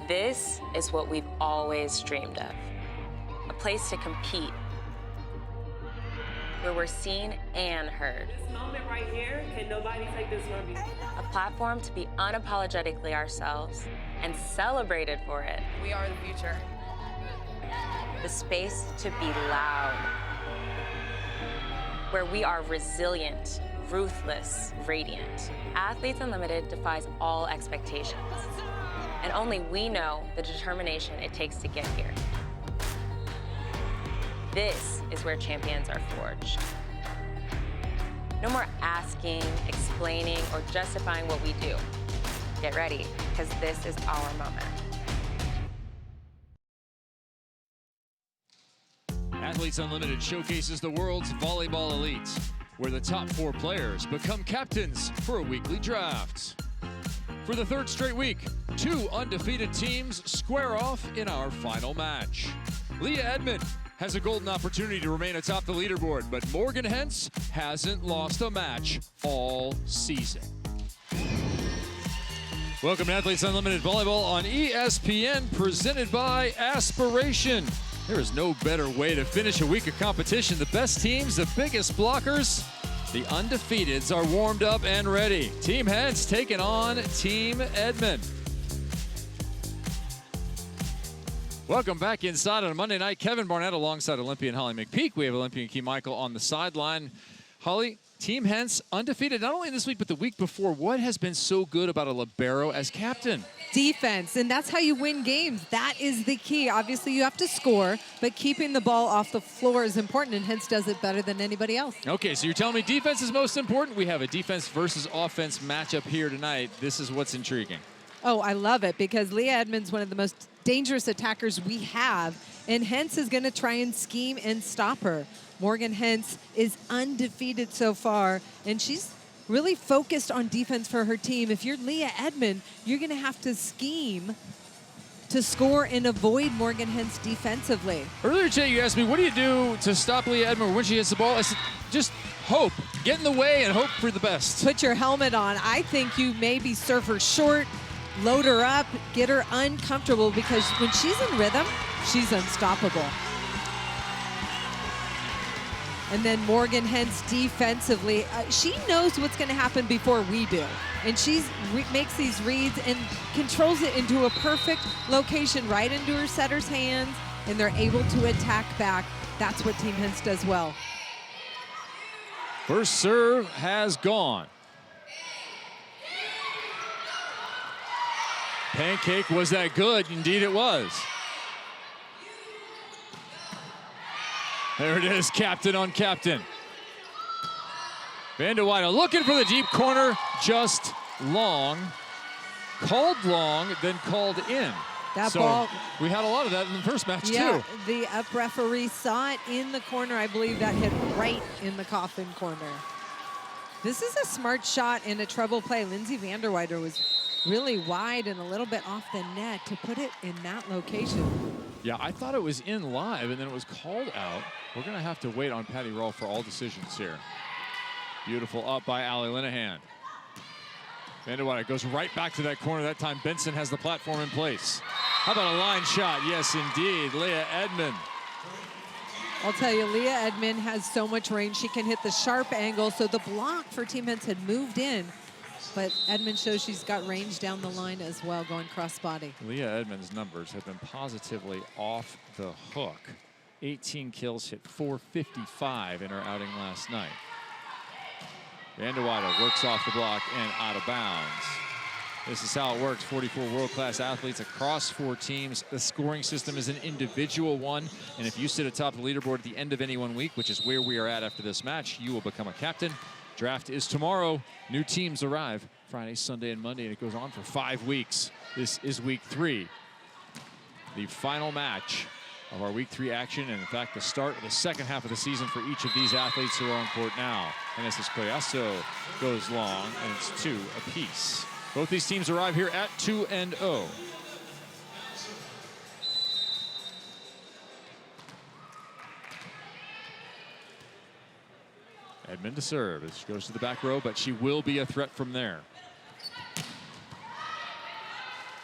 This is what we've always dreamed of. A place to compete, where we're seen and heard. This moment right here, can nobody take this from you? A platform to be unapologetically ourselves and celebrated for it. We are the future. The space to be loud, where we are resilient, ruthless, radiant. Athletes Unlimited defies all expectations. And only we know the determination it takes to get here. This is where champions are forged. No more asking, explaining, or justifying what we do. Get ready, because this is our moment. Athletes Unlimited showcases the world's volleyball elites, where the top 4 players become captains for a weekly draft. For the 3rd straight week, 2 undefeated teams square off in our final match. Leah Edmond has a golden opportunity to remain atop the leaderboard, but Morgan Hentz hasn't lost a match all season. Welcome to Athletes Unlimited Volleyball on ESPN, presented by Aspiration. There is no better way to finish a week of competition. The best teams, the biggest blockers, the undefeateds are warmed up and ready. Team Hentz taking on Team Edmond. Welcome back inside on a Monday night. Kevin Barnett alongside Olympian Holly McPeak. We have Olympian Key Michael on the sideline. Holly, Team Hentz undefeated not only this week, but the week before. What has been so good about a libero as captain? Defense, and that's how you win games. That is the key. Obviously, you have to score, but keeping the ball off the floor is important, and Hentz does it better than anybody else. Okay, so you're telling me defense is most important? We have a defense versus offense matchup here tonight. This is what's intriguing. Oh, I love it, because Leah Edmond's one of the most dangerous attackers we have, and Hentz is going to try and scheme and stop her. Morgan Hentz is undefeated so far, and she's really focused on defense for her team. If you're Leah Edmond, you're going to have to scheme to score and avoid Morgan Hentz defensively. Earlier today, you asked me, what do you do to stop Leah Edmond when she hits the ball? I said, just hope. Get in the way and hope for the best. Put your helmet on. I think you maybe serve her short, load her up, get her uncomfortable, because when she's in rhythm, she's unstoppable. And then Morgan Hentz defensively, she knows what's going to happen before we do. And she makes these reads and controls it into a perfect location, right into her setter's hands, and they're able to attack back. That's what Team Hentz does well. First serve has gone. Pancake, was that good? Indeed it was. There it is, captain on captain. Van de Weyden looking for the deep corner, just long. Called long, then called in. That so ball, we had a lot of that in the first match yeah, too. The up referee saw it in the corner. I believe that hit right in the coffin corner. This is a smart shot and a treble play. Lindsay Van der Weyden was really wide and a little bit off the net to put it in that location. Yeah, I thought it was in live, and then it was called out. We're going to have to wait on Patty Roll for all decisions here. Beautiful up by Allie Linehan. Van der Weyden goes right back to that corner. That time Benson has the platform in place. How about a line shot? Yes, indeed. Leah Edmond. I'll tell you, Leah Edmond has so much range. She can hit the sharp angle. So the block for Team Hentz had moved in, but Edmond shows she's got range down the line as well, going cross body. Leah Edmond's numbers have been positively off the hook. 18 kills, hit 455 in her outing last night. Van der Weyden works off the block and out of bounds. This is how it works. 44 world-class athletes across 4 teams. The scoring system is an individual one, and if you sit atop the leaderboard at the end of any one week, which is where we are at after this match, you will become a captain. Draft is tomorrow. New teams arrive Friday, Sunday, and Monday, and it goes on for 5 weeks. This is week 3. The final match of our week 3 action, and in fact, the start of the second half of the season for each of these athletes who are on court now. And as this Collazo goes long, and it's 2 apiece. Both these teams arrive here at 2-0. Edmond to serve as she goes to the back row, but she will be a threat from there.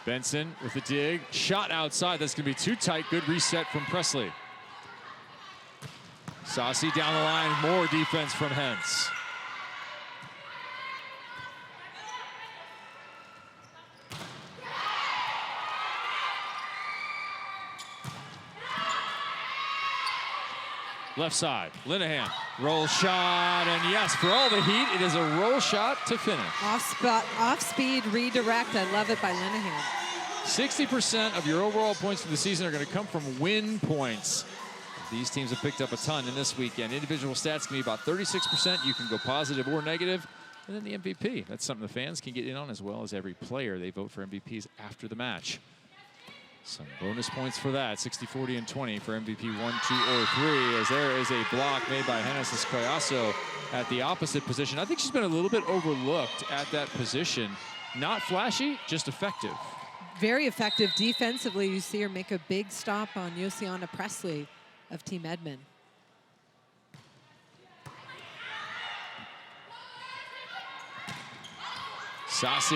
Benson with the dig. Shot outside. That's going to be too tight. Good reset from Presley. Saucy down the line. More defense from Hentz. Left side, Linehan, roll shot, and yes, for all the heat, it is a roll shot to finish. Off-speed redirect, I love it by Linehan. 60% of your overall points for the season are going to come from win points. These teams have picked up a ton in this weekend. Individual stats can be about 36%. You can go positive or negative. And then the MVP. That's something the fans can get in on, as well as every player. They vote for MVPs after the match. Some bonus points for that. 60, 40, and 20 for MVP 1, 2, or 3, as there is a block made by Genesis Collazo at the opposite position. I think she's been a little bit overlooked at that position. Not flashy, just effective. Very effective defensively. You see her make a big stop on Josiana Presley of Team Edmond. Saucy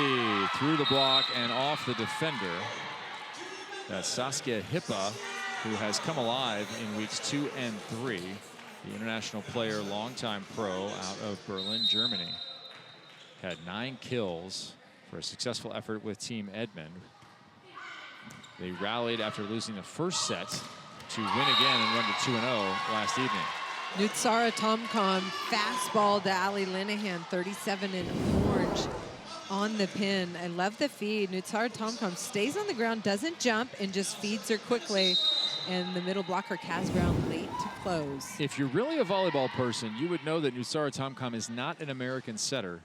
through the block and off the defender. That's Saskia Hippa, who has come alive in weeks 2 and 3. The international player, longtime pro out of Berlin, Germany. Had 9 kills for a successful effort with Team Edmond. They rallied after losing the first set to win again and run to 2-0 last evening. Nutsara Tomcom fastball to Ali Linehan, 37 in orange on the pin. I love the feed. Nutsara Tomcom stays on the ground, doesn't jump, and just feeds her quickly. And the middle blocker, Kaz Brown, late to close. If you're really a volleyball person, you would know that Nutsara Tomcom is not an American setter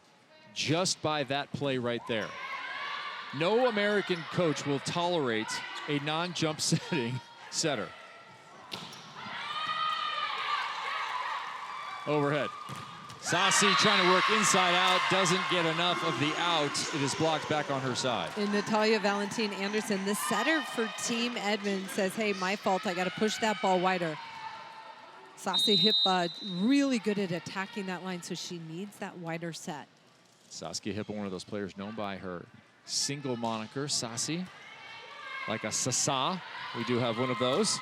just by that play right there. No American coach will tolerate a non-jump setting setter. Overhead. Saucy trying to work inside out, doesn't get enough of the out. It is blocked back on her side. And Natalia Valentin Anderson, the setter for Team Edmond, says, hey, my fault, I got to push that ball wider. Saucy Hippa really good at attacking that line, so she needs that wider set. Saskia Hippa, one of those players known by her single moniker, Saucy. Like a Sasa, we do have one of those.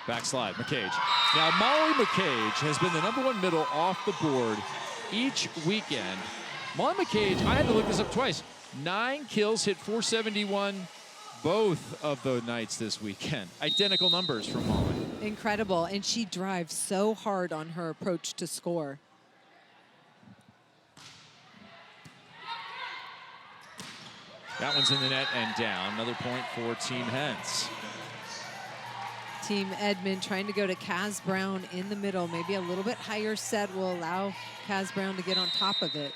Backslide, McCage. Now, Molly McCage has been the #1 middle off the board each weekend. Molly McCage, I had to look this up twice. 9 kills, hit 471 both of the nights this weekend. Identical numbers from Molly. Incredible, and she drives so hard on her approach to score. That one's in the net and down. Another point for Team Hentz. Team Edmond trying to go to Kaz Brown in the middle. Maybe a little bit higher set will allow Kaz Brown to get on top of it.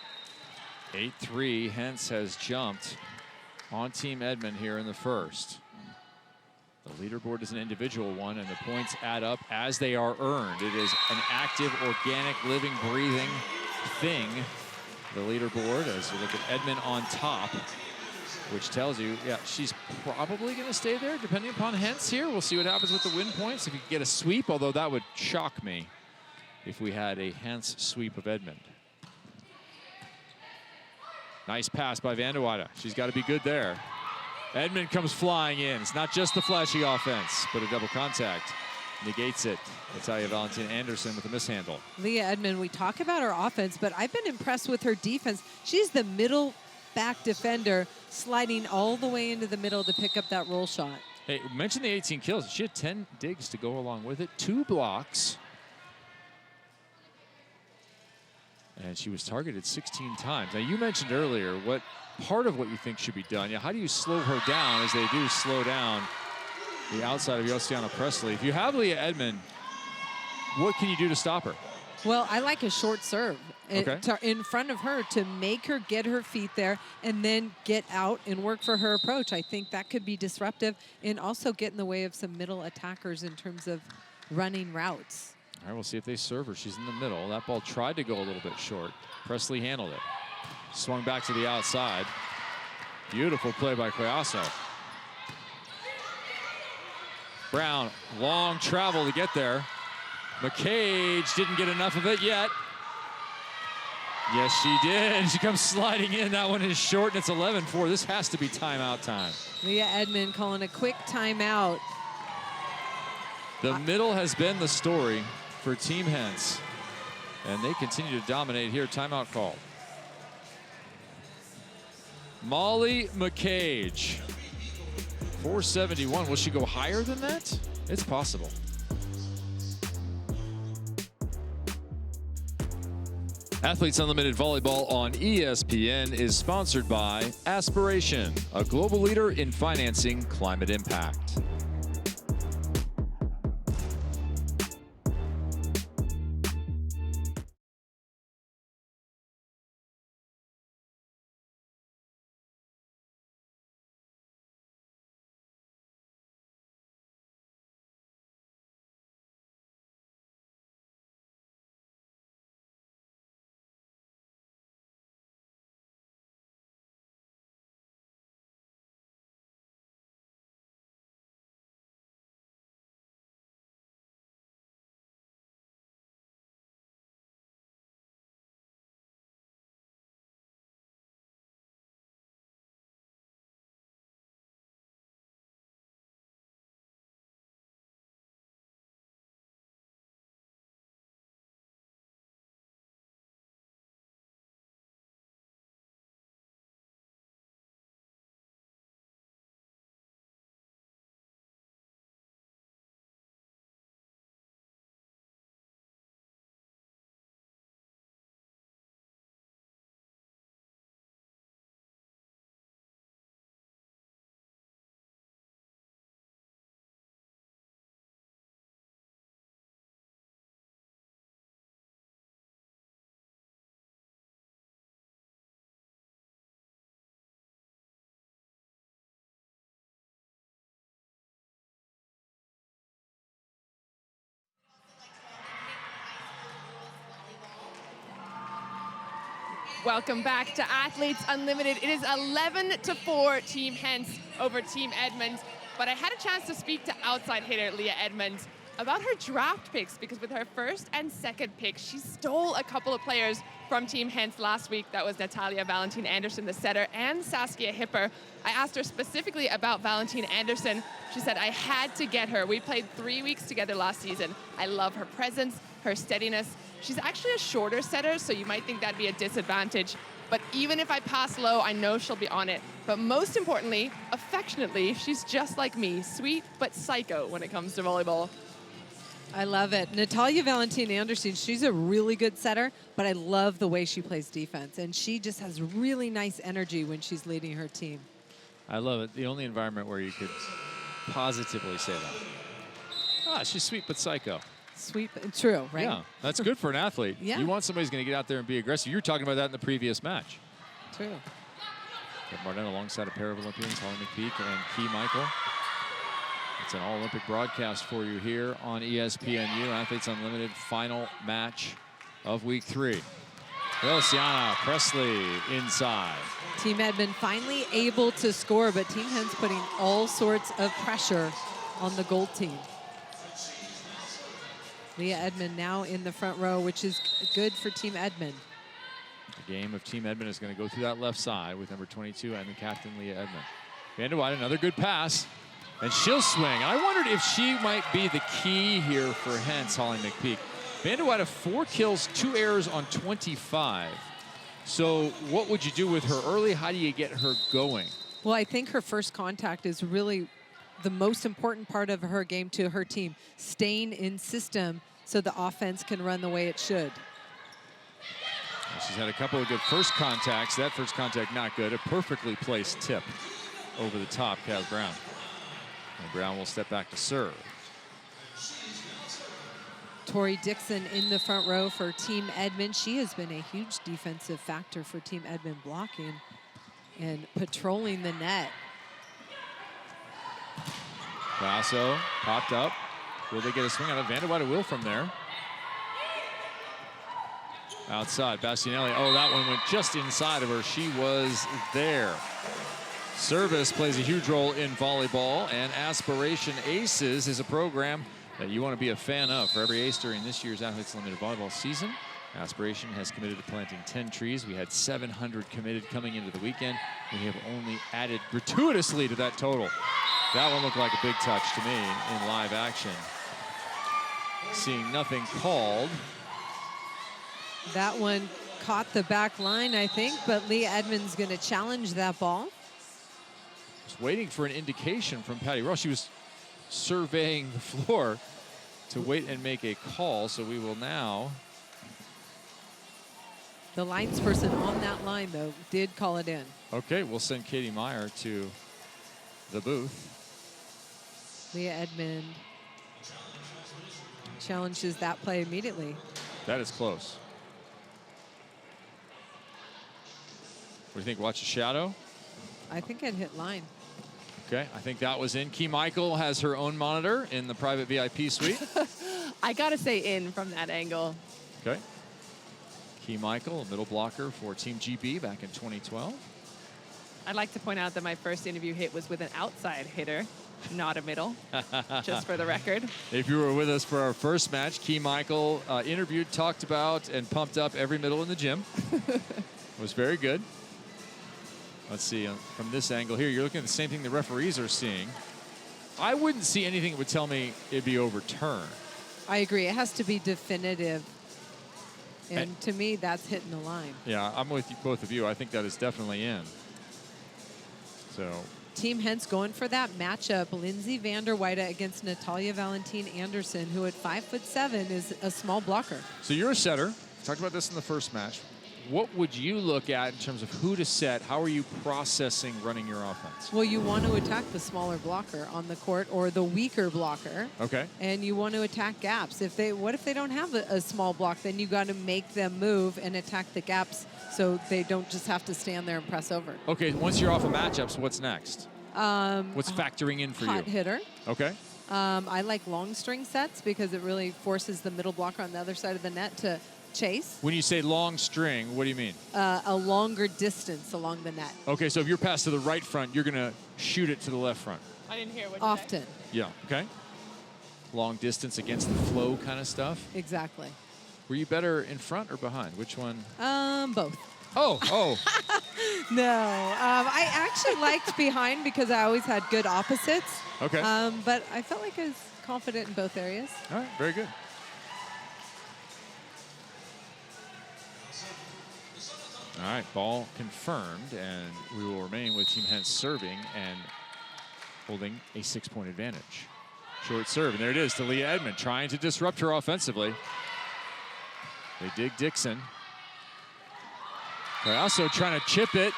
8-3, Hentz has jumped on Team Edmond here in the first. The leaderboard is an individual one, and the points add up as they are earned. It is an active, organic, living, breathing thing, the leaderboard, as you look at Edmond on top, which tells you, yeah, she's probably going to stay there, depending upon Hentz here. We'll see what happens with the win points. If you get a sweep, although that would shock me if we had a Hentz sweep of Edmond. Nice pass by Van de Weyde. She's got to be good there. Edmond comes flying in. It's not just the flashy offense, but a double contact negates it. Natalia Valentin Anderson with a mishandle. Leah Edmond, we talk about her offense, but I've been impressed with her defense. She's the middle back defender, sliding all the way into the middle to pick up that roll shot. Hey, mention the 18 kills. She had 10 digs to go along with it, 2 blocks. And she was targeted 16 times. Now, you mentioned earlier what part of what you think should be done. Yeah, how do you slow her down, as they do slow down the outside of Josiana Presley? If you have Leah Edmond, what can you do to stop her? Well, I like a short serve Okay. in front of her to make her get her feet there and then get out and work for her approach. I think that could be disruptive and also get in the way of some middle attackers in terms of running routes. All right, we'll see if they serve her. She's in the middle. That ball tried to go a little bit short. Presley handled it. Swung back to the outside. Beautiful play by Collazo. Brown, long travel to get there. McCage didn't get enough of it yet. Yes, she did. She comes sliding in. That one is short, and it's 11-4. This has to be timeout time. Leah Edmond calling a quick timeout. The middle has been the story for Team Hens, and they continue to dominate here. Timeout call. Molly McCage, 471. Will she go higher than that? It's possible. Athletes Unlimited Volleyball on ESPN is sponsored by Aspiration, a global leader in financing climate impact. Welcome back to Athletes Unlimited. It is 11-4 Team Hens over Team Edmond. But I had a chance to speak to outside hitter Leah Edmond about her draft picks, because with her first and second pick, she stole a couple of players from Team Hens last week. That was Natalia Valentine Anderson, the setter, and Saskia Hipper. I asked her specifically about Valentine Anderson. She said, I had to get her. We played 3 weeks together last season. I love her presence, her steadiness. She's actually a shorter setter, so you might think that'd be a disadvantage. But even if I pass low, I know she'll be on it. But most importantly, affectionately, she's just like me, sweet but psycho when it comes to volleyball. I love it. Natalia Valentine Anderson, she's a really good setter, but I love the way she plays defense. And she just has really nice energy when she's leading her team. I love it. The only environment where you could positively say that. Ah, she's sweet but psycho. Sweet, true, right? Yeah, that's good for an athlete. Yeah. You want somebody who's going to get out there and be aggressive. You were talking about that in the previous match. True. Martin alongside a pair of Olympians, Holly McPeak and Key Michael. It's an all-Olympic broadcast for you here on ESPNU. Athletes Unlimited final match of week 3. Feliciana Presley inside. Team Edmond finally able to score, but Team Hens putting all sorts of pressure on the gold team. Leah Edmond now in the front row, which is good for Team Edmond. The game of Team Edmond is going to go through that left side with number 22 and the captain, Leah Edmond. Van de Weyden, another good pass, and she'll swing. I wondered if she might be the key here for Hens, Holly McPeak. Van de Weyden, 4 kills, 2 errors on 25. So what would you do with her early? How do you get her going? Well, I think her first contact is really the most important part of her game to her team, staying in system so the offense can run the way it should. She's had a couple of good first contacts. That first contact not good. A perfectly placed tip over the top, Kaz Brown. And Brown will step back to serve. Tori Dixon in the front row for Team Edmond. She has been a huge defensive factor for Team Edmond, blocking and patrolling the net. Basso popped up. Will they get a swing out of Van de Weyden? Will from there. Outside, Bastianelli. Oh, that one went just inside of her. She was there. Service plays a huge role in volleyball, and Aspiration Aces is a program that you want to be a fan of. For every ace during this year's Athletes Unlimited volleyball season, Aspiration has committed to planting 10 trees. We had 700 committed coming into the weekend. We have only added gratuitously to that total. That one looked like a big touch to me in live action. Seeing nothing called. That one caught the back line, I think, but Leah Edmonds going to challenge that ball. Just waiting for an indication from Patty Ross. She was surveying the floor to wait and make a call, so we will now. The linesperson on that line, though, did call it in. Okay, we'll send Katie Meyer to the booth. Leah Edmond challenges that play immediately. That is close. What do you think? Watch a shadow? I think it hit line. Okay, I think that was in. Key Michael has her own monitor in the private VIP suite. I gotta say in from that angle. Okay. Key Michael, a middle blocker for Team GB back in 2012. I'd like to point out that my first interview hit was with an outside hitter, not a middle, just for the record. If you were with us for our first match, Key Michael interviewed, talked about, and pumped up every middle in the gym. It was very good. Let's see, from this angle here, you're looking at the same thing the referees are seeing. I wouldn't see anything that would tell me it'd be overturned. I agree. It has to be definitive. And to me, that's hitting the line. Yeah, I'm with you, both of you. I think that is definitely in. So Team Hens going for that matchup. Lindsay Vanderweide against Natalia Valentin Anderson, who at 5'7" is a small blocker. So you're a setter. We talked about this in the first match. What would you look at in terms of who to set? How are you processing running your offense? Well, you want to attack the smaller blocker on the court or the weaker blocker. Okay. And you want to attack gaps. What if they don't have a small block? Then you got to make them move and attack the gaps so they don't just have to stand there and press over. Okay, once you're off of matchups, what's next? What's factoring in for you? Hot hitter. Okay. I like long string sets because it really forces the middle blocker on the other side of the net to chase. When you say long string, what do you mean? A longer distance along the net. Okay, so if you're passed to the right front, you're going to shoot it to the left front. I didn't hear what you Often. said. Yeah, okay. Long distance against the flow kind of stuff. Exactly. Were you better in front or behind? Which one? Both. Oh. No, I actually liked behind because I always had good opposites. Okay. But I felt like I was confident in both areas. All right, very good. All right, ball confirmed, and we will remain with Team Hens serving and holding a 6-point advantage. Short serve, and there it is to Leah Edmond, trying to disrupt her offensively. They dig Dixon. They're also trying to chip it,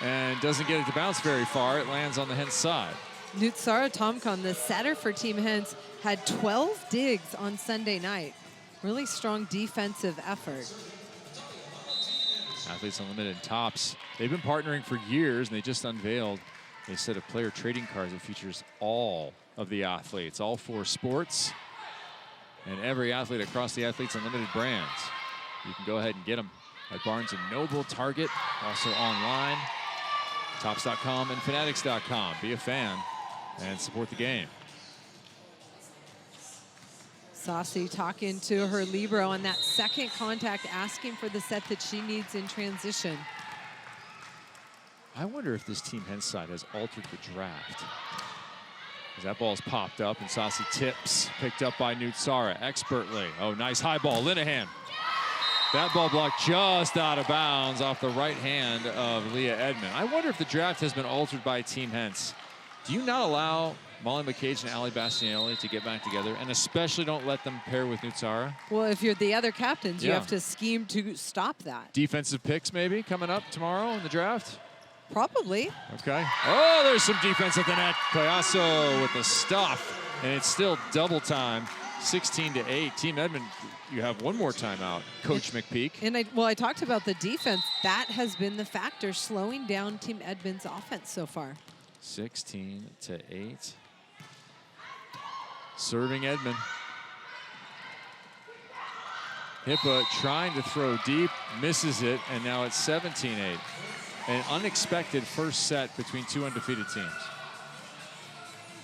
and doesn't get it to bounce very far. It lands on the Hens side. Nutsara Tomkon, the setter for Team Hens, had 12 digs on Sunday night. Really strong defensive effort. Athletes Unlimited Tops. They've been partnering for years, and they just unveiled a set of player trading cards that features all of the athletes, all 4 sports, and every athlete across the Athletes Unlimited brands. You can go ahead and get them at Barnes & Noble, Target, also online, Tops.com and Fanatics.com. Be a fan and support the game. Saucy talking to her libero on that second contact, asking for the set that she needs in transition. I wonder if this Team Hens side has altered the draft. As that ball's popped up and Saucy tips, picked up by Nutsara expertly. Oh, nice high ball, Linehan. That ball blocked just out of bounds off the right hand of Leah Edmond. I wonder if the draft has been altered by Team Hens. Do you not allow Molly McCage and Ali Bastianelli to get back together, and especially don't let them pair with Nutsara? Well, if you're the other captains, you Yeah. have to scheme to stop that. Defensive picks maybe coming up tomorrow in the draft? Probably. Okay. Oh, there's some defense at the net. Collazo with the stuff, and it's still double time, 16-8. Team Edmond, you have one more timeout, Coach McPeak. And I talked about the defense. That has been the factor slowing down Team Edmond's offense so far. 16-8. Serving Edmond. Hippa trying to throw deep, misses it, and now it's 17-8. An unexpected first set between 2 undefeated teams.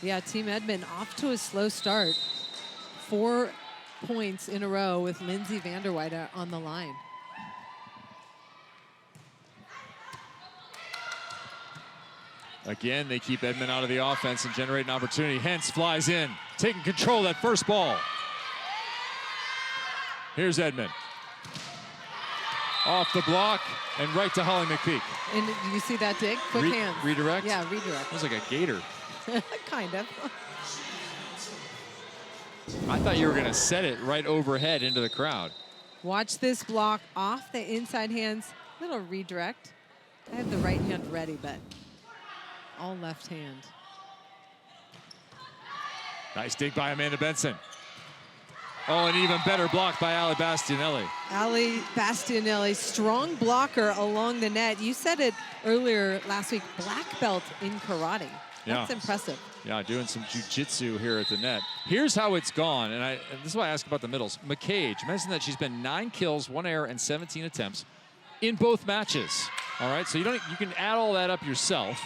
Yeah, Team Edmond off to a slow start. 4 points in a row with Lindsay Vanderweide on the line. Again, they keep Edmond out of the offense and generate an opportunity. Hentz flies in, taking control of that first ball. Here's Edmond. Off the block and right to Holly McPeak. And did you see that dig? Quick hands. Redirect? Yeah, redirect. It was like a gator. Kind of. I thought you were going to set it right overhead into the crowd. Watch this block off the inside hands. Little redirect. I have the right hand ready, but all left hand. Nice dig by Amanda Benson. Oh, an even better block by Ali Bastianelli. Ali Bastianelli, strong blocker along the net. You said it earlier last week, black belt in karate. That's impressive. Yeah, doing some jiu-jitsu here at the net. Here's how it's gone, and this is why I asked about the middles. McCage mentioned that she's been 9 kills, 1 error, and 17 attempts in both matches. All right, so you can add all that up yourself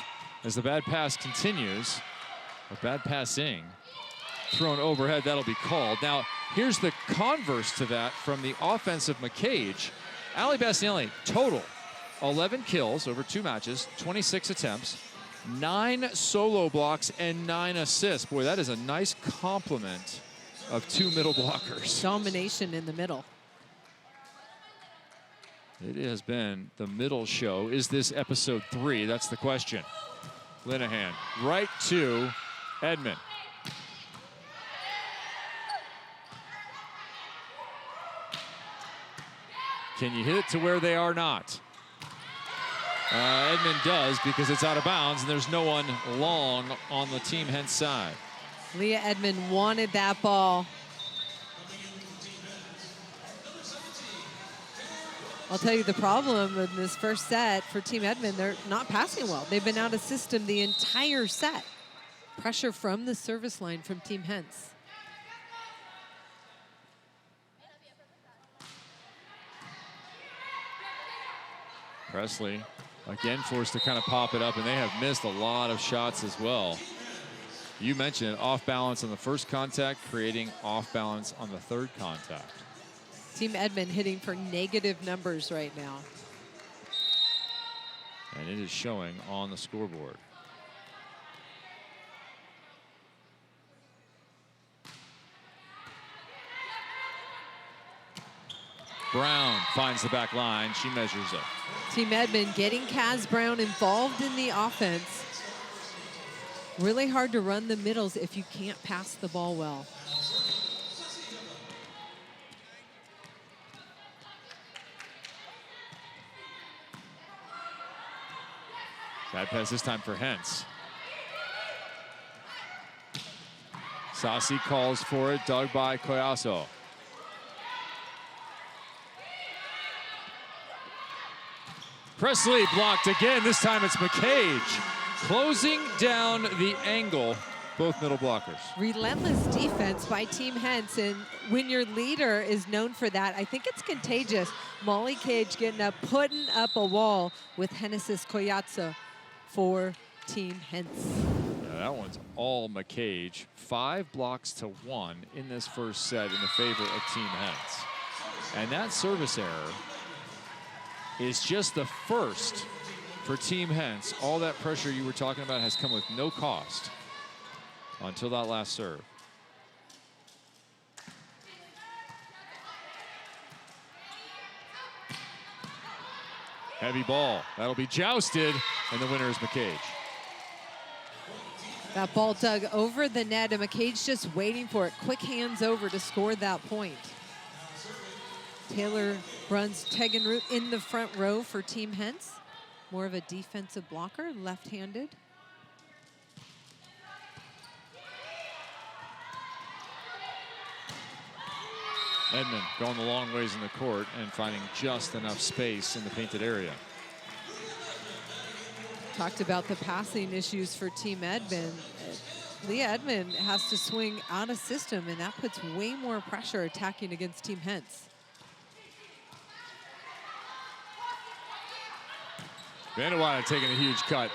as the bad pass continues. Or bad passing. Thrown overhead, that'll be called. Now, here's the converse to that from the offensive McCage. Ali Bastianelli, total 11 kills over 2 matches, 26 attempts, 9 solo blocks, and 9 assists. Boy, that is a nice complement of 2 middle blockers. Domination in the middle. It has been the middle show. Is this episode 3? That's the question. Linehan right to Edmond. Can you hit it to where they are not? Edmond does, because it's out of bounds and there's no one long on the Team Hentz side. Leah Edmond wanted that ball. I'll tell you the problem in this first set for Team Edmond, they're not passing well. They've been out of system the entire set. Pressure from the service line from Team Hentz. Presley again forced to kind of pop it up, and they have missed a lot of shots as well. You mentioned it, off balance on the first contact, creating off balance on the third contact. Team Edmond hitting for negative numbers right now. And it is showing on the scoreboard. Brown finds the back line. She measures it. Team Edmond getting Kaz Brown involved in the offense. Really hard to run the middles if you can't pass the ball well. Bad pass this time for Hentz. Sassi calls for it, dug by Collazo. Presley blocked again. This time it's McCage closing down the angle. Both middle blockers. Relentless defense by Team Hentz, and when your leader is known for that, I think it's contagious. Molly Cage getting up, putting up a wall with Genesis Collazo for Team Hentz. Yeah, that one's all McCage. 5 blocks to 1 in this first set in the favor of Team Hentz. And that service error is just the first for Team Hentz. All that pressure you were talking about has come with no cost until that last serve. Heavy ball. That'll be jousted, and the winner is McCage. That ball dug over the net, and McCage just waiting for it. Quick hands over to score that point. Taylor Bruns Tegenroot in the front row for Team Hentz. More of a defensive blocker, left-handed. Edmond going the long ways in the court and finding just enough space in the painted area. Talked about the passing issues for Team Edmond. Leah Edmond has to swing out of system, and that puts way more pressure attacking against Team Hentz. Vanderweide taking a huge cut.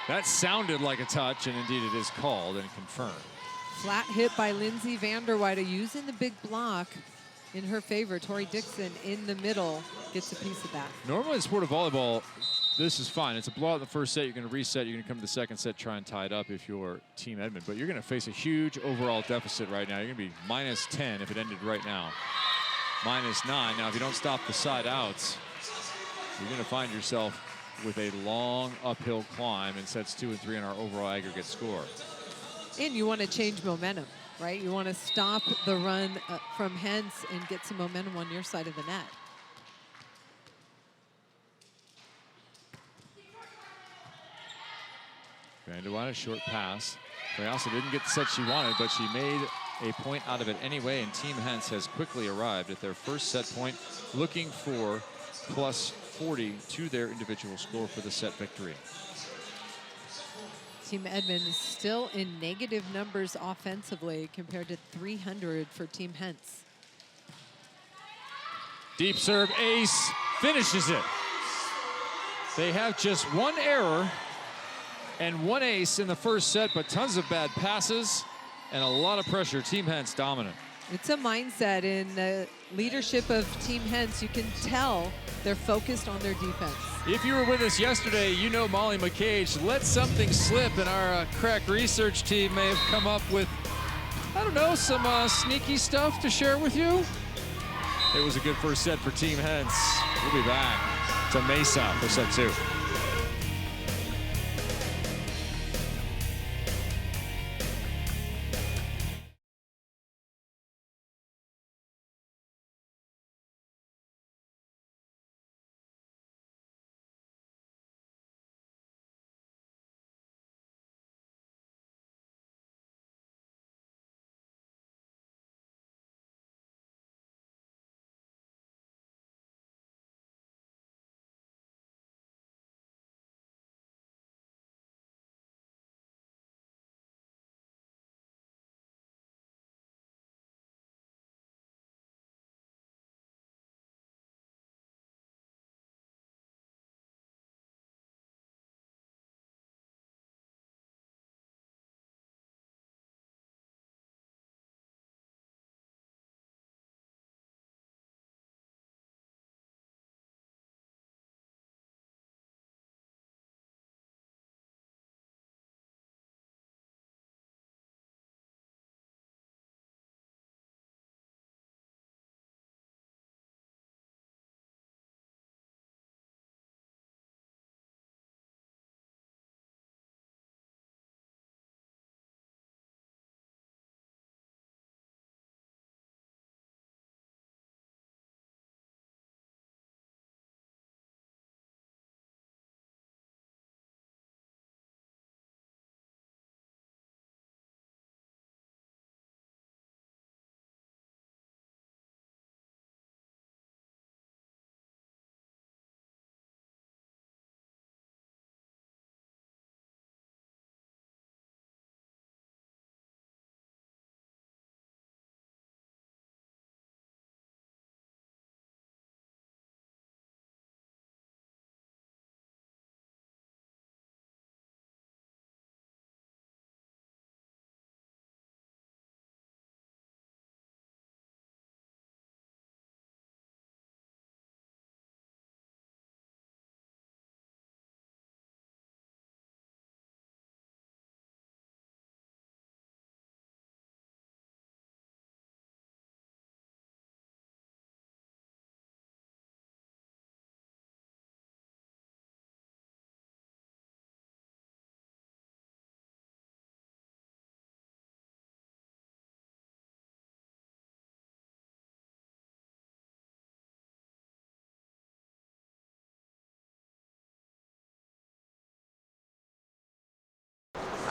That sounded like a touch, and indeed it is called and confirmed. Flat hit by Lindsay Vanderweide, using the big block in her favor. Tori Dixon in the middle gets a piece of that. Normally in sport of volleyball, this is fine. It's a blowout in the first set. You're going to reset. You're going to come to the second set, try and tie it up if you're Team Edmond. But you're going to face a huge overall deficit right now. You're going to be -10 if it ended right now. -9. Now, if you don't stop the side outs, you're going to find yourself with a long uphill climb in sets 2 and 3 on our overall aggregate score. And you want to change momentum, right? You want to stop the run from Hens and get some momentum on your side of the net. Vanderweide, short pass. Freyasa didn't get the set she wanted, but she made a point out of it anyway, and Team Hens has quickly arrived at their first set point, looking for +40 to their individual score for the set victory. Team Edmond is still in negative numbers offensively compared to 300 for Team Hens. Deep serve, ace, finishes it. They have just one error and one ace in the first set, but tons of bad passes and a lot of pressure. Team Hens dominant. It's a mindset in the leadership of Team Hens. You can tell they're focused on their defense. If you were with us yesterday, you know Molly McCage let something slip, and our crack research team may have come up with, I don't know, some sneaky stuff to share with you. It was a good first set for Team Hens. We'll be back to Mesa for set 2.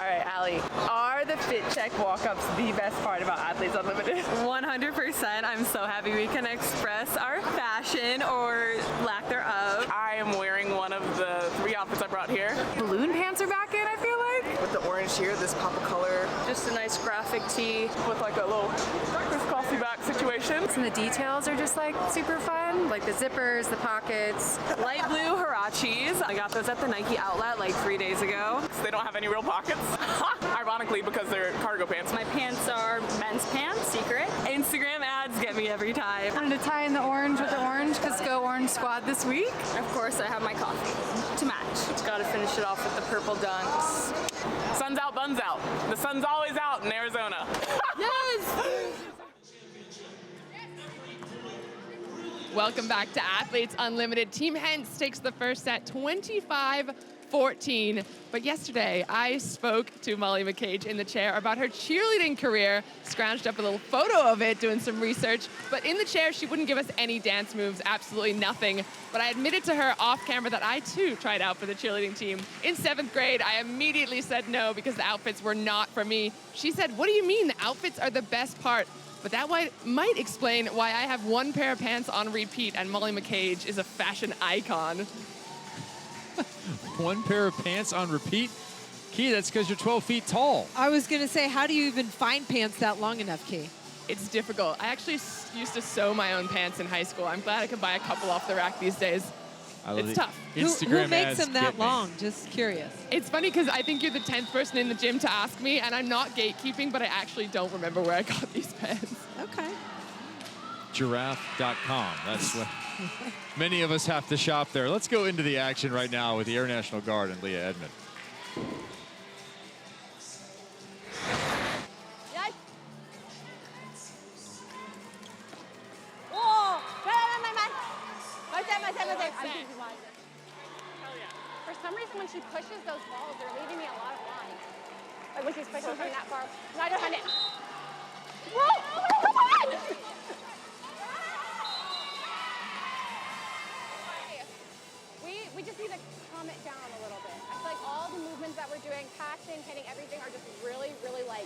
All right, Allie, are the fit check walk-ups the best part about Athletes Unlimited? 100%. I'm so happy we can express our fashion or lack thereof. I am wearing one of the 3 outfits I brought here. Balloon pants are back in, I feel like. With the orange here, the just pop a color. Just a nice graphic tee with like a little breakfast coffee back situation. And the details are just like super fun, like the zippers, the pockets. Light blue Huaraches. I got those at the Nike outlet like 3 days ago. They don't have any real pockets. Ironically, because they're cargo pants. My pants are men's pants, secret. Instagram ads get me every time. Wanted to tie in the orange with the orange because go Orange Squad this week. Of course, I have my coffee to match. Just gotta finish it off with the purple dunks. Sun's out, buns out. The sun's always out in Arizona. Yes! Welcome back to Athletes Unlimited. Team Hens takes the first set 25-14. But yesterday, I spoke to Molly McCage in the chair about her cheerleading career, scrounged up a little photo of it, doing some research. But in the chair, she wouldn't give us any dance moves, absolutely nothing. But I admitted to her off camera that I too tried out for the cheerleading team. In 7th grade, I immediately said no because the outfits were not for me. She said, "What do you mean? The outfits are the best part." But that might explain why I have one pair of pants on repeat and Molly McCage is a fashion icon. One pair of pants on repeat? Key, that's because you're 12 feet tall. I was going to say, how do you even find pants that long enough, Key? It's difficult. I actually used to sew my own pants in high school. I'm glad I can buy a couple off the rack these days. It's tough. Instagram who makes ads them that get me. long? Just curious. It's funny because I think you're the 10th person in the gym to ask me, and I'm not gatekeeping, but I actually don't remember where I got these pants. Okay. Giraffe.com. That's what many of us have to shop there. Let's go into the action right now with the Air National Guard and Leah Edmond. For some reason, when she pushes those balls, they're leaving me a lot of lines. Like when she's pushing from that far. No, I don't find it. Whoa! Come on! We just need to calm it down a little bit. I feel like all the movements that we're doing, passing, hitting, everything are just really, really like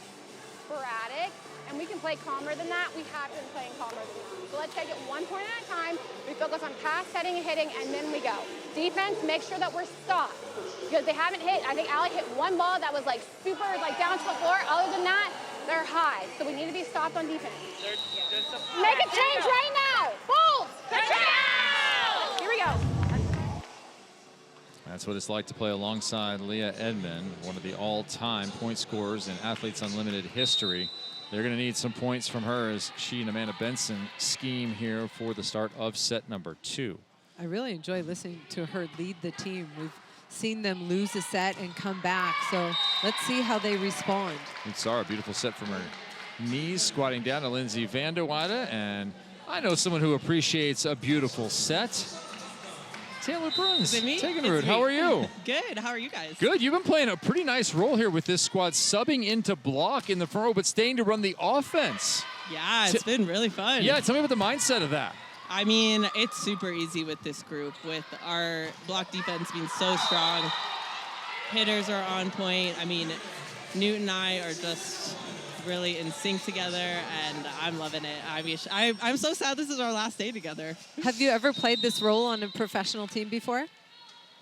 sporadic. And we can play calmer than that. We have been playing calmer than that. So let's take it one point at a time. We focus on pass, setting, and hitting, and then we go. Defense, make sure that we're stopped. Because they haven't hit, I think Allie hit one ball that was like super like down to the floor. Other than that, they're high. So we need to be stopped on defense. Make a change right now. Bolt! Here we go. That's what it's like to play alongside Leah Edmond, one of the all-time point scorers in Athletes Unlimited history. They're going to need some points from her as she and Amanda Benson scheme here for the start of set number 2. I really enjoy listening to her lead the team. We've seen them lose a set and come back, so let's see how they respond. We saw a beautiful set from her knees, squatting down to Lindsay van der Weide, and I know someone who appreciates a beautiful set. Taylor Bruns, Is it me? taking It's root. me. How are you? Good. How are you guys? Good. You've been playing a pretty nice role here with this squad, subbing into block in the front row, but staying to run the offense. Yeah, it's been really fun. Yeah, tell me about the mindset of that. I mean, it's super easy with this group, with our block defense being so strong. Hitters are on point. I mean, Newt and I are just really in sync together, and I'm loving it. I mean, I'm so sad this is our last day together. Have you ever played this role on a professional team before?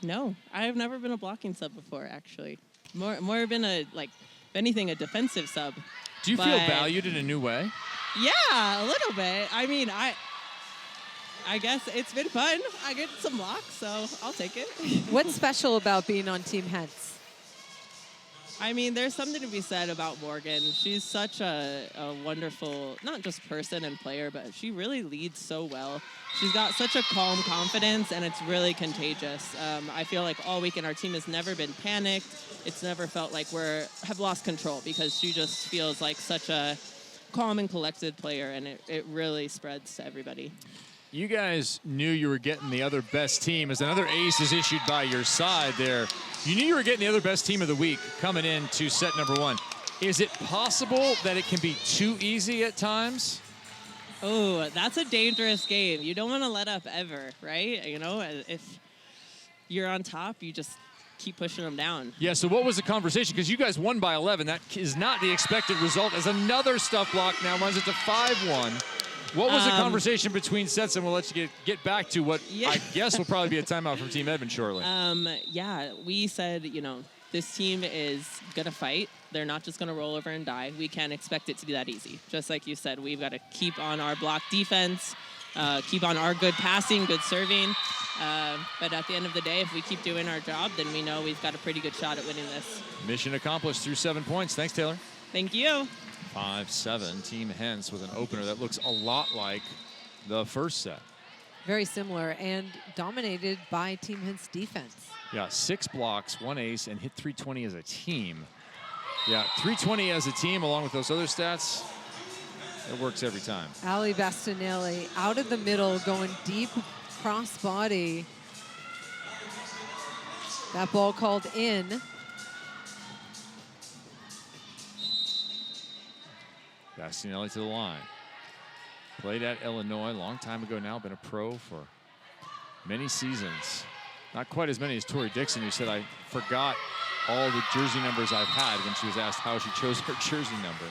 No, I've never been a blocking sub before, actually. More been a, like, if anything, a defensive sub. Do you feel valued in a new way? Yeah, a little bit. I mean, I guess it's been fun. I get some blocks, so I'll take it. What's special about being on Team Hens? I mean, there's something to be said about Morgan. She's such a wonderful, not just person and player, but she really leads so well. She's got such a calm confidence, and it's really contagious. I feel like all weekend our team has never been panicked. It's never felt like have lost control, because she just feels like such a calm and collected player, and it really spreads to everybody. You guys knew you were getting the other best team as another ace is issued by your side there. You knew you were getting the other best team of the week coming into set number 1. Is it possible that it can be too easy at times? Oh, that's a dangerous game. You don't want to let up ever, right? You know, if you're on top, you just keep pushing them down. Yeah, so what was the conversation? Because you guys won by 11. That is not the expected result, as another stuff block now runs it to 5-1. What was the conversation between sets? And we'll let you get back to what I guess will probably be a timeout from Team Edmond shortly. Yeah, we said, you know, This team is going to fight. They're not just going to roll over and die. We can't expect it to be that easy. Just like you said, we've got to keep on our block defense, keep on our good passing, good serving. But at the end of the day, if we keep doing our job, then we know we've got a pretty good shot at winning this. Mission accomplished through 7 points. Thanks, Taylor. Thank you. 5-7, Team Hens with an opener that looks a lot like the first set. Very similar and dominated by Team Hens defense. Yeah, 6 blocks, 1 ace, and hit 320 as a team. Yeah, 320 as a team, along with those other stats, it works every time. Ali Bastinelli out of the middle, going deep cross body. That ball called in. Bastinelli to the line. Played at Illinois a long time ago now, been a pro for many seasons. Not quite as many as Tori Dixon, who said, I forgot all the jersey numbers I've had when she was asked how she chose her jersey number.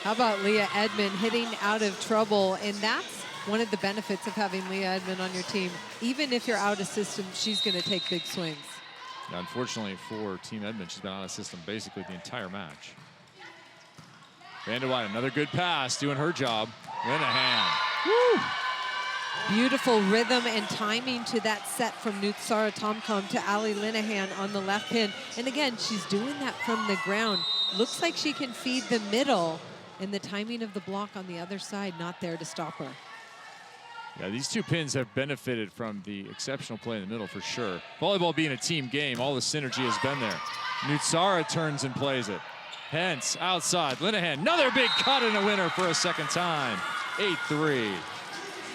How about Leah Edmond hitting out of trouble? And that's one of the benefits of having Leah Edmond on your team. Even if you're out of system, she's going to take big swings. Now, unfortunately for Team Edmond, she's been out of system basically the entire match. Vanderwide, another good pass, doing her job. Linehan. Woo! Beautiful rhythm and timing to that set from Nutsara Tomcom to Ali Linehan on the left pin. And again, she's doing that from the ground. Looks like she can feed the middle, and the timing of the block on the other side not there to stop her. Yeah, these two pins have benefited from the exceptional play in the middle for sure. Volleyball being a team game, all the synergy has been there. Nutsara turns and plays it. Hence, outside, Linehan, another big cut and a winner for a second time. 8-3.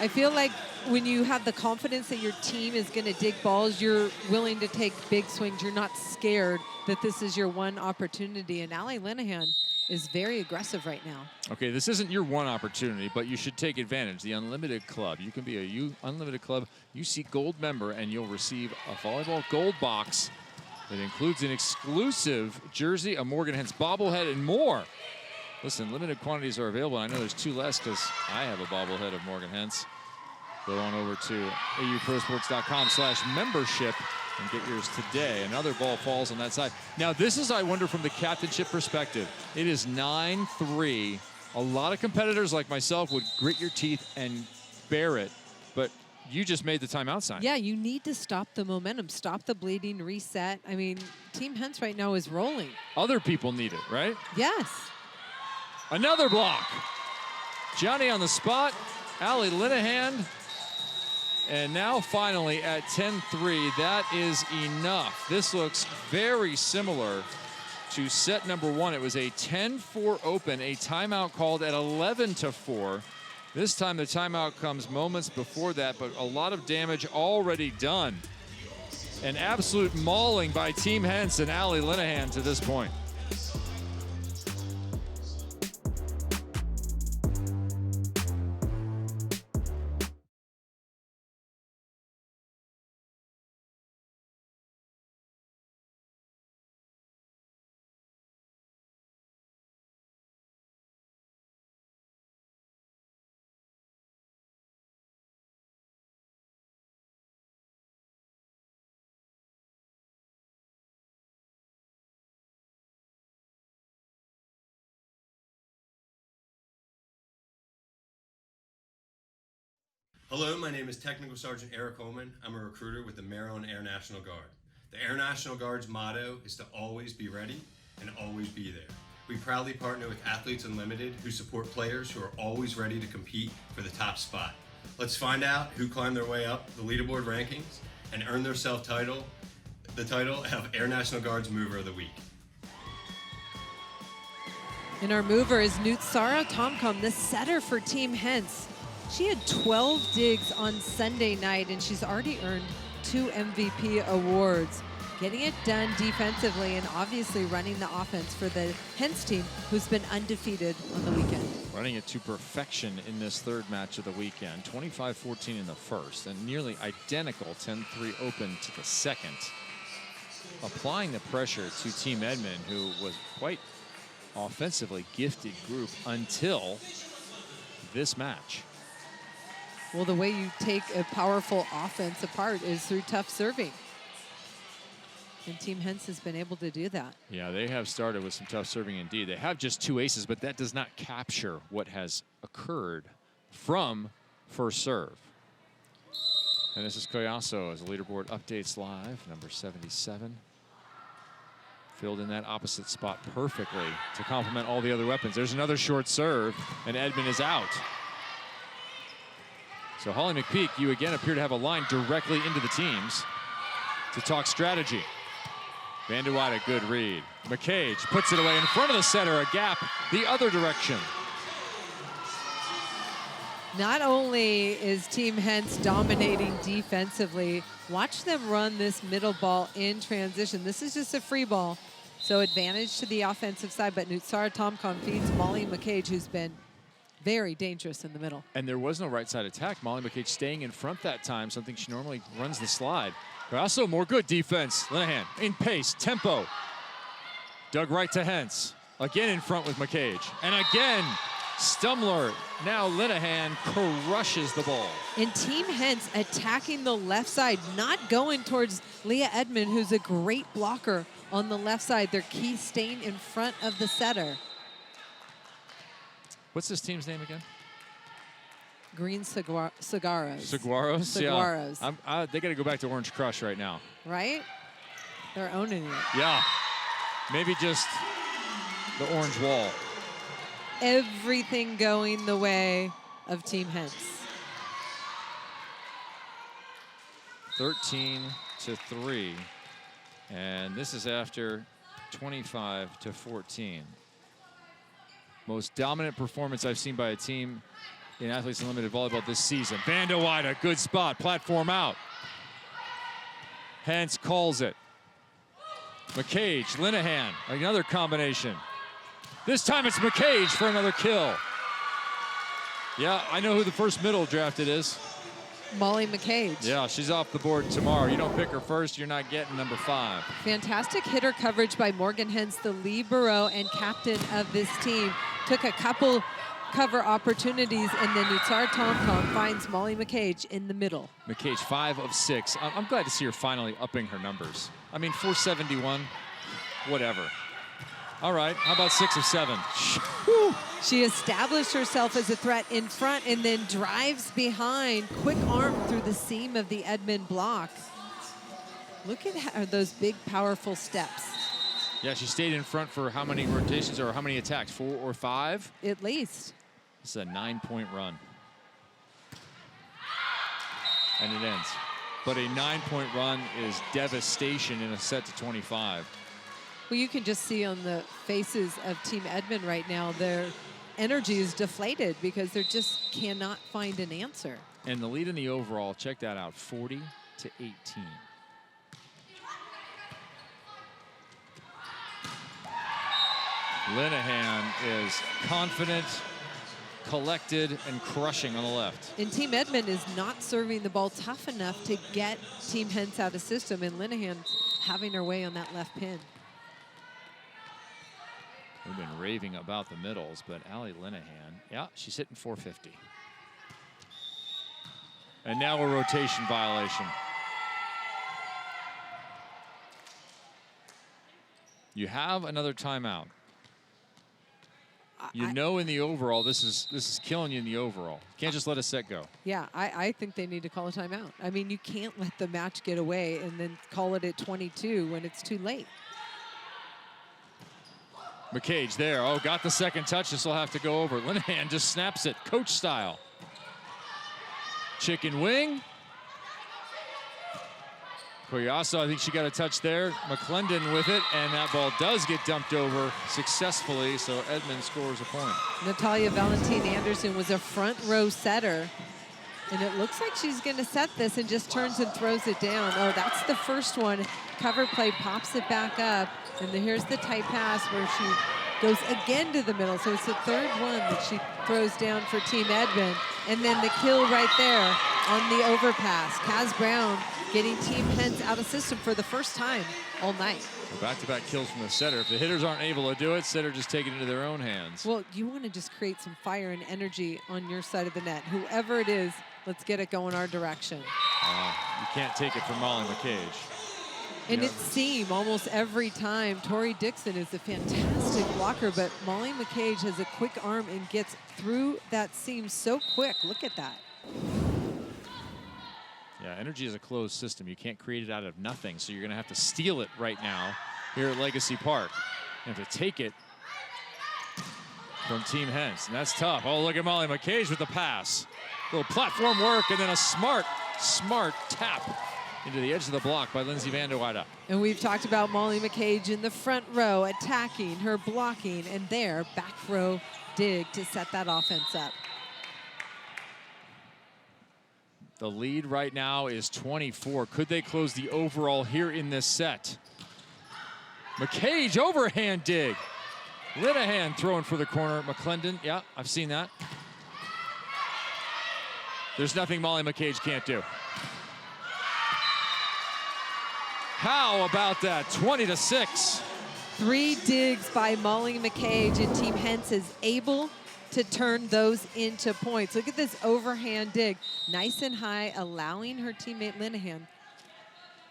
I feel like when you have the confidence that your team is going to dig balls, you're willing to take big swings. You're not scared that this is your one opportunity. And Ali Linehan is very aggressive right now. Okay, this isn't your one opportunity, but you should take advantage. The Unlimited Club. You can be a Unlimited Club UC Gold member, and you'll receive a Volleyball Gold box that includes an exclusive jersey, a Morgan Hens bobblehead, and more. Listen, limited quantities are available. I know there's 2 less because I have a bobblehead of Morgan Hens. Go on over to auprosports.com/membership and get yours today. Another ball falls on that side. Now, this is, I wonder, from the captainship perspective. It is 9-3. A lot of competitors like myself would grit your teeth and bear it, but you just made the timeout sign. Yeah, you need to stop the momentum, stop the bleeding, reset. I mean, Team Hens right now is rolling. Other people need it, right? Yes. Another block. Johnny on the spot. Ali Linehan. And now finally at 10-3, that is enough. This looks very similar to set number 1. It was a 10-4 open, a timeout called at 11-4. This time the timeout comes moments before that, but a lot of damage already done. An absolute mauling by Team Hens and Ali Linehan to this point. Hello, my name is Technical Sergeant Eric Holman. I'm a recruiter with the Maryland Air National Guard. The Air National Guard's motto is to always be ready and always be there. We proudly partner with Athletes Unlimited, who support players who are always ready to compete for the top spot. Let's find out who climbed their way up the leaderboard rankings and earned their the title of Air National Guard's Mover of the Week. And our mover is Nutsara Tomcom, the setter for Team Hens. She had 12 digs on Sunday night, and she's already earned 2 MVP awards. Getting it done defensively and obviously running the offense for the Hens team, who's been undefeated on the weekend. Running it to perfection in this third match of the weekend. 25-14 in the first, and nearly identical 10-3 open to the second. Applying the pressure to Team Edmond, who was quite offensively gifted group until this match. Well, the way you take a powerful offense apart is through tough serving. And Team Hens has been able to do that. Yeah, they have started with some tough serving indeed. They have just 2 aces, but that does not capture what has occurred from first serve. And this is Collazo as the leaderboard updates live, number 77. Filled in that opposite spot perfectly to complement all the other weapons. There's another short serve, and Edmond is out. So Holly McPeak, you again appear to have a line directly into the teams to talk strategy. Van de Weyde, good read. McCage puts it away in front of the setter, a gap the other direction. Not only is Team Hens dominating defensively, watch them run this middle ball in transition. This is just a free ball, so advantage to the offensive side, but Nutsara Tomcon feeds Molly McCage, who's been very dangerous in the middle. And there was no right side attack. Molly McCage staying in front that time, something she normally runs the slide. But also more good defense. Linehan in pace, tempo. Dug right to Hens. Again in front with McCage. And again, Stumler. Now Linehan crushes the ball. And Team Hens attacking the left side, not going towards Leah Edmond, who's a great blocker on the left side. Their key staying in front of the setter. What's this team's name again? Green Saguaros. Saguaros? Yeah. They got to go back to Orange Crush right now. Right? They're owning it. Yeah. Maybe just the orange wall. Everything going the way of Team Hens. 13-3. And this is after 25-14. Most dominant performance I've seen by a team in Athletes Unlimited Volleyball this season. Van de Weyde, good spot, platform out. Hens calls it. McCage, Linehan, another combination. This time it's McCage for another kill. Yeah, I know who the first middle drafted is. Molly McCage. Yeah, she's off the board tomorrow. You don't pick her first, you're not getting number 5. Fantastic hitter coverage by Morgan Hens, the libero and captain of this team. Took a couple cover opportunities, and then Nutsara Tomcon finds Molly McCage in the middle. McCage, 5 of 6. I'm glad to see her finally upping her numbers. I mean, 471, whatever. All right, how about 6 of 7? She established herself as a threat in front and then drives behind, quick arm through the seam of the Edmond block. Look at those big, powerful steps. Yeah, she stayed in front for how many rotations or how many attacks? 4 or 5? At least. This is a 9-point run. And it ends. But a 9-point run is devastation in a set to 25. Well, you can just see on the faces of Team Edmond right now, their energy is deflated because they just cannot find an answer. And the lead in the overall, check that out, 40-18. Linehan is confident, collected, and crushing on the left. And Team Edmond is not serving the ball tough enough to get Team Hens out of system, and Linehan having her way on that left pin. We've been raving about the middles, but Allie Linehan, yeah, she's hitting 450. And now a rotation violation. You have another timeout. You know in the overall, this is killing you in the overall. Can't just let a set go. Yeah, I think they need to call a timeout. I mean, you can't let the match get away and then call it at 22 when it's too late. McCage there. Oh, got the second touch. This will have to go over. Linehan just snaps it, coach style. Chicken wing. Collazo, I think she got a touch there. McClendon with it, and that ball does get dumped over successfully, so Edmond scores a point. Natalia Valentin Anderson was a front row setter, and it looks like she's going to set this and just turns and throws it down. Oh, that's the first one. Cover play pops it back up, and here's the tight pass where she goes again to the middle. So it's the third one that she throws down for Team Edmond, and then the kill right there on the overpass. Kaz Brown getting Team Hens out of system for the first time all night. Back-to-back kills from the setter. If the hitters aren't able to do it, setter just take it into their own hands. Well, you want to just create some fire and energy on your side of the net. Whoever it is, let's get it going our direction. You can't take it from Molly McCage. And it seemed almost every time Tori Dixon is a fantastic blocker, but Molly McCage has a quick arm and gets through that seam so quick. Look at that. Yeah, energy is a closed system. You can't create it out of nothing, so you're going to have to steal it right now here at Legacy Park. You have to take it from Team Hens, and that's tough. Oh, look at Molly McCage with the pass. Little platform work, and then a smart tap into the edge of the block by Lindsay Van der Weide. And we've talked about Molly McCage in the front row, attacking, her blocking, and their back row dig to set that offense up. The lead right now is 24. Could they close the overall here in this set? McCage overhand dig. Linehan throwing for the corner. McClendon, yeah, I've seen that. There's nothing Molly McCage can't do. How about that? 20-6. 3 digs by Molly McCage, and Team Hens is able to turn those into points. Look at this overhand dig. Nice and high, allowing her teammate Linehan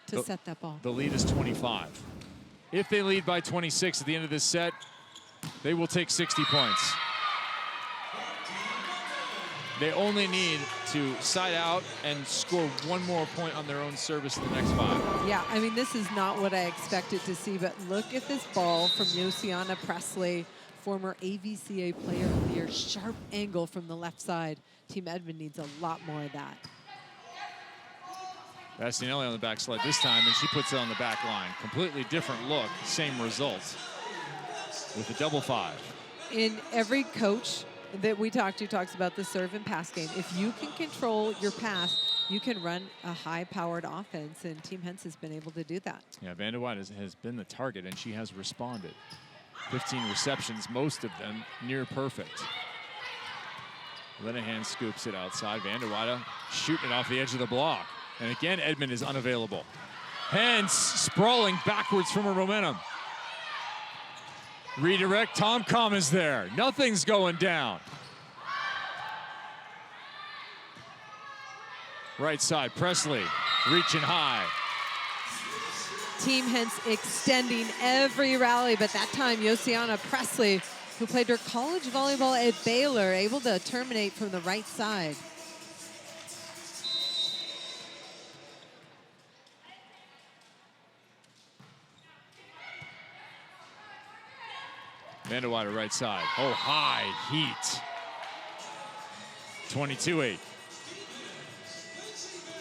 to set that ball. The lead is 25. If they lead by 26 at the end of this set, they will take 60 points. They only need to side out and score 1 more point on their own service in the next 5. Yeah, I mean, this is not what I expected to see, but look at this ball from Yosiana Presley, former AVCA Player of the Year. Sharp angle from the left side. Team Edmond needs a lot more of that. Bastianelli on the back slide this time, and she puts it on the back line. Completely different look, same result with a double 5. In every coach that we talk to talks about the serve and pass game. If you can control your pass, you can run a high-powered offense, and Team Hens has been able to do that. Yeah, Van der Weide has been the target, and she has responded. 15 receptions, most of them near perfect. Linehan scoops it outside. Van der Weide shooting it off the edge of the block. And again, Edmond is unavailable. Hens sprawling backwards from her momentum. Redirect, Tom is there. Nothing's going down. Right side, Presley reaching high. Team Hens extending every rally, but that time Yosiana Presley, who played her college volleyball at Baylor, able to terminate from the right side. Van der Weide right side. Oh, high heat. 22-8.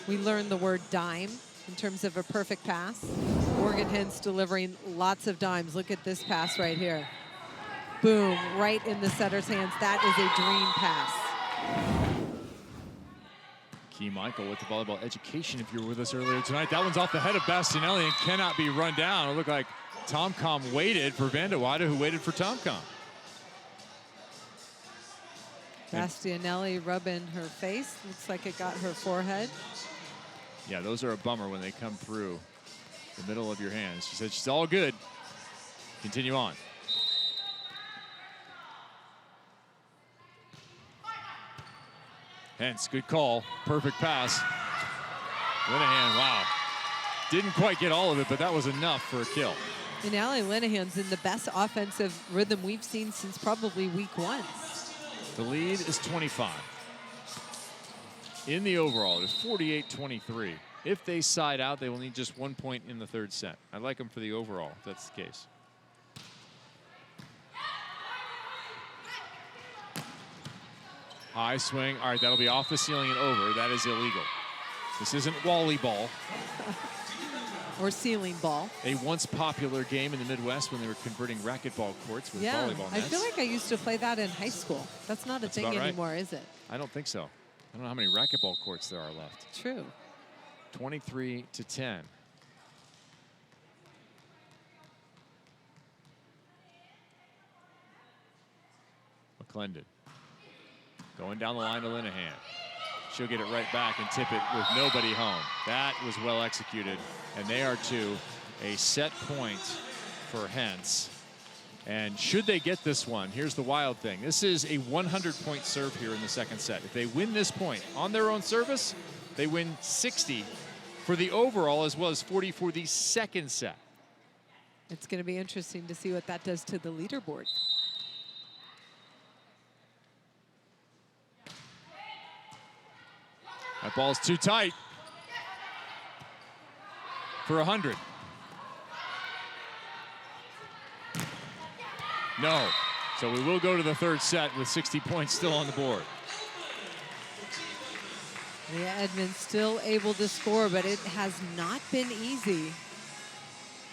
We learned the word dime in terms of a perfect pass. Morgan Hens delivering lots of dimes. Look at this pass right here. Boom, right in the setter's hands. That is a dream pass. Key Michael with the volleyball education if you were with us earlier tonight. That one's off the head of Bastianelli and cannot be run down. It looked like Tom waited for Van der Weide, who waited for Tom. Bastianelli rubbing her face. Looks like it got her forehead. Yeah, those are a bummer when they come through the middle of your hands. She said she's all good. Continue on. Hence, good call. Perfect pass. Linehan, wow. Didn't quite get all of it, but that was enough for a kill. And Allie Linehan's in the best offensive rhythm we've seen since probably week 1. The lead is 25. In the overall, it's 48-23. If they side out, they will need just 1 point in the 3rd set. I like them for the overall, if that's the case. High swing. All right, that'll be off the ceiling and over. That is illegal. This isn't Volleyball. Or ceiling ball. A once popular game in the Midwest when they were converting racquetball courts with volleyball nets. I feel like I used to play that in high school. That's not a thing anymore, is it? I don't think so. I don't know how many racquetball courts there are left. True. 23-10. McClendon going down the line to Linehan. She'll get it right back and tip it with nobody home. That was well executed. And they are to a set point for Hens. And should they get this one, here's the wild thing. This is a 100-point serve here in the 2nd set. If they win this point on their own service, they win 60 for the overall as well as 40 for the second set. It's going to be interesting to see what that does to the leaderboard. That ball's too tight for 100. No. So we will go to the third set with 60 points still on the board. Leah Edmonds still able to score, but it has not been easy.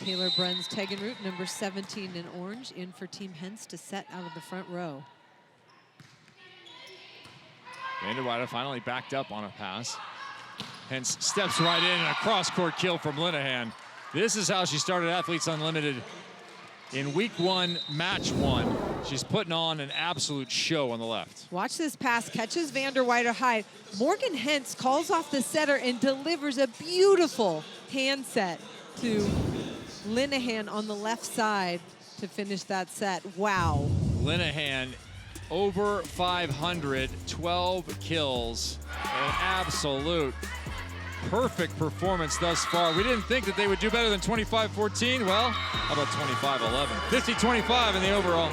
Taylor Bruns, Tegenroot, number 17 in orange, in for Team Hens to set out of the front row. Vanderweyde finally backed up on a pass. Hens steps right in, and a cross-court kill from Linehan. This is how she started Athletes Unlimited in week 1, match 1. She's putting on an absolute show on the left. Watch this pass, catches Vanderweyde high. Morgan Hens calls off the setter and delivers a beautiful hand set to Linehan on the left side to finish that set. Wow. Linehan over 500, 12 kills, an absolute perfect performance thus far. We didn't think that they would do better than 25-14. Well, how about 25-11? 50-25 in the overall.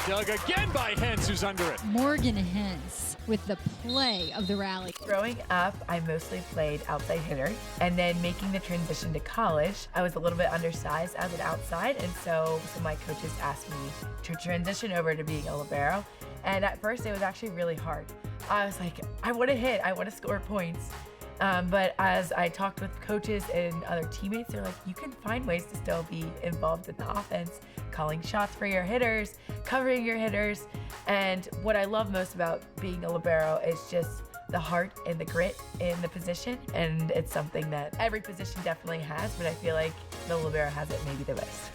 Dug again by Hens, who's under it. Morgan Hens with the play of the rally. Growing up, I mostly played outside hitter, and then making the transition to college, I was a little bit undersized as an outside, and so my coaches asked me to transition over to being a libero, and at first it was actually really hard. I was like, I want to hit, I want to score points. But as I talked with coaches and other teammates, they're like, you can find ways to still be involved in the offense, calling shots for your hitters, covering your hitters. And what I love most about being a libero is just the heart and the grit in the position. And it's something that every position definitely has, but I feel like the libero has it maybe the best.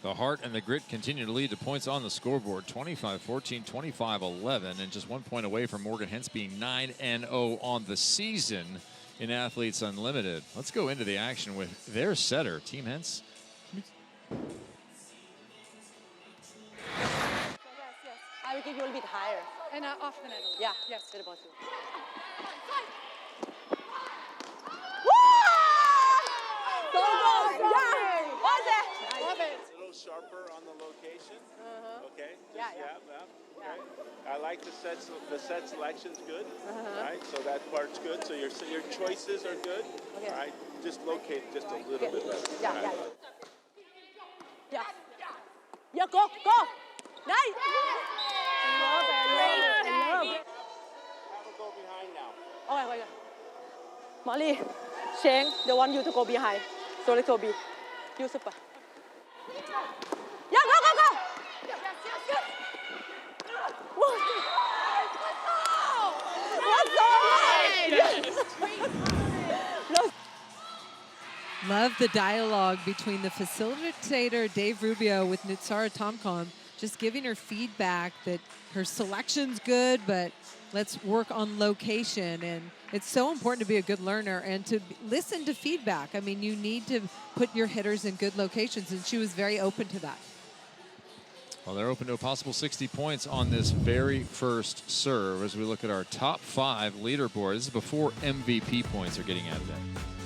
The heart and the grit continue to lead to points on the scoreboard. 25-14, 25-11, and just 1 point away from Morgan Hens being 9-0 on the season in Athletes Unlimited. Let's go into the action with their setter, Team Hens. I will give you a little bit high. higher. And off the net a little. Yeah. Yes. Hit a ball too. Go, Yeah. What's that? Love it. A little sharper on the location. Okay. Yeah. Okay. I like the set selection's good. Right. So that part's good. So your choices are good. Okay. Right. Just locate just a little bit better. Yeah. Right. Yeah. Yeah. Go. Nice. Love it. Have a go behind now. Okay. Molly, Sheng, they want you to go behind. Sorry, Toby. You super. Yeah, go. Yes. Love the dialogue between the facilitator, Dave Rubio, with Nutsara Tomcom, just giving her feedback that her selection's good, but let's work on location. And it's so important to be a good learner and to listen to feedback. I mean, you need to put your hitters in good locations, and she was very open to that. Well, they're open to a possible 60 points on this very first serve as we look at our top 5 leaderboard. This is before MVP points are getting added in.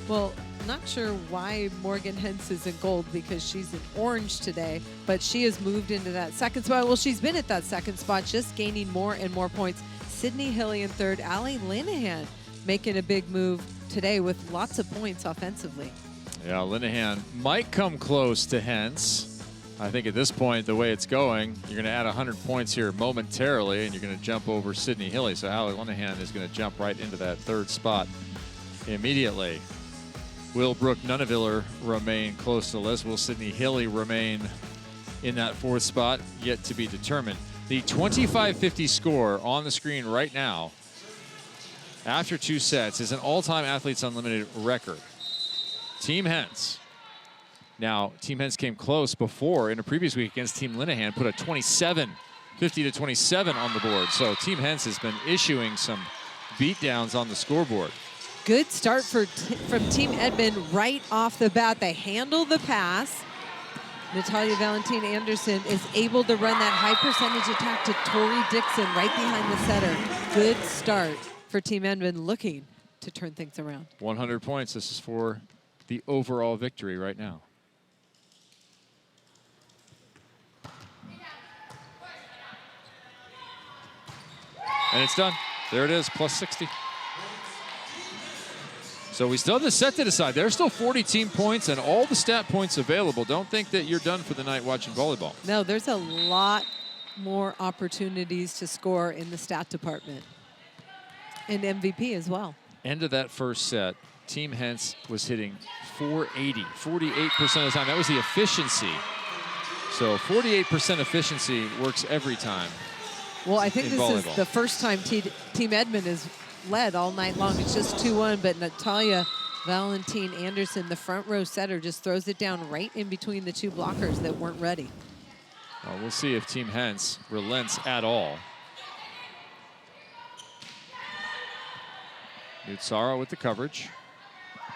Well, not sure why Morgan Hens is in gold because she's in orange today, but she has moved into that second spot. Well, she's been at that second spot, just gaining more and more points. Sydney Hilly in third, Allie Linehan making a big move today with lots of points offensively. Yeah, Linehan might come close to Hens. I think at this point, the way it's going, you're going to add 100 points here momentarily, and you're going to jump over Sydney Hilly. So Allie Linehan is going to jump right into that third spot immediately. Will Brooke Nuneviller remain close to the list? Will Sydney Hilly remain in that fourth spot? Yet to be determined. The 25-50 score on the screen right now, after 2 sets, is an all-time Athletes Unlimited record. Team Hens. Now, Team Hens came close before in a previous week against Team Linehan, put a 50-27 on the board. So Team Hens has been issuing some beatdowns on the scoreboard. Good start from Team Edmond right off the bat. They handle the pass. Natalia Valentin Anderson is able to run that high percentage attack to Tori Dixon right behind the setter. Good start for Team Edmond, looking to turn things around. 100 points. This is for the overall victory right now. And it's done. There it is, plus 60. So we still have the set to decide. There's still 40 team points and all the stat points available. Don't think that you're done for the night watching volleyball. No, there's a lot more opportunities to score in the stat department. And MVP as well. End of that first set, Team Hens was hitting 480, 48% of the time. That was the efficiency. So 48% efficiency works every time. Well, I think this volleyball is the first time Team Edmond has led all night long. It's just 2-1, but Natalia Valentin Anderson, the front row setter, just throws it down right in between the 2 blockers that weren't ready. Well, we'll see if Team Hens relents at all. Nutsara with the coverage.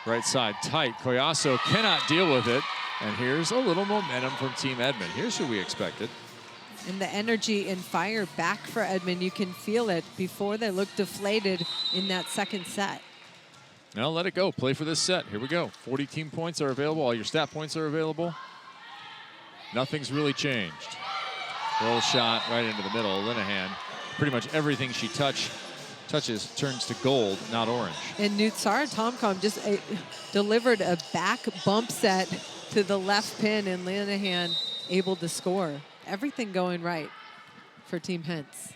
Right side tight. Koyaso cannot deal with it. And here's a little momentum from Team Edmond. Here's who we expected. And the energy and fire back for Edmond, you can feel it before they look deflated in that second set. Now let it go. Play for this set. Here we go. 40 team points are available. All your stat points are available. Nothing's really changed. Roll shot right into the middle. Linehan, pretty much everything she touches turns to gold, not orange. And Nutsara Tomcom just delivered a back bump set to the left pin, and Linehan able to score. Everything going right for Team Hens.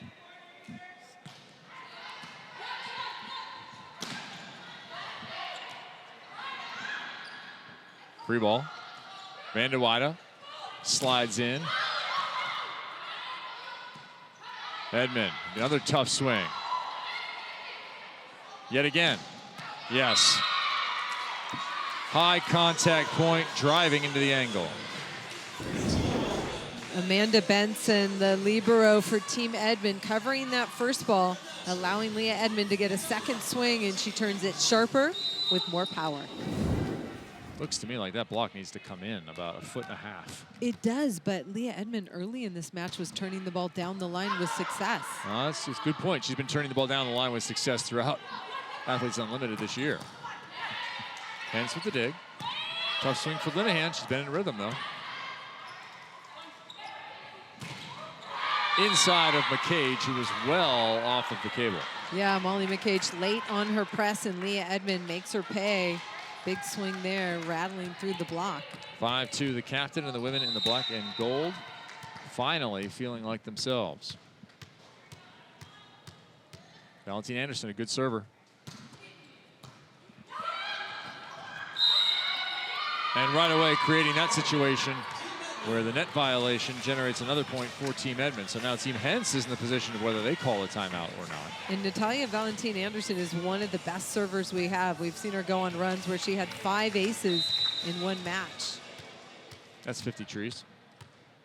Free ball. Van de Weyde slides in. Edmond, another tough swing. Yet again. Yes. High contact point, driving into the angle. Amanda Benson, the libero for Team Edmond, covering that first ball, allowing Leah Edmond to get a second swing, and she turns it sharper with more power. Looks to me like that block needs to come in about 1.5 feet. It does, but Leah Edmond early in this match was turning the ball down the line with success. That's a good point. She's been turning the ball down the line with success throughout Athletes Unlimited this year. Hens with the dig. Tough swing for Linehan. She's been in rhythm, though. Inside of McCage, who was well off of the cable. Yeah, Molly McCage late on her press, and Leah Edmond makes her pay. Big swing there, rattling through the block. 5-2, the captain and the women in the black and gold finally feeling like themselves. Valentine Anderson, a good server. And right away creating that situation where the net violation generates another point for Team Edmond. So now Team Hens is in the position of whether they call a timeout or not. And Natalia Valentine Anderson is one of the best servers we have. We've seen her go on runs where she had 5 aces in one match. That's 50 trees.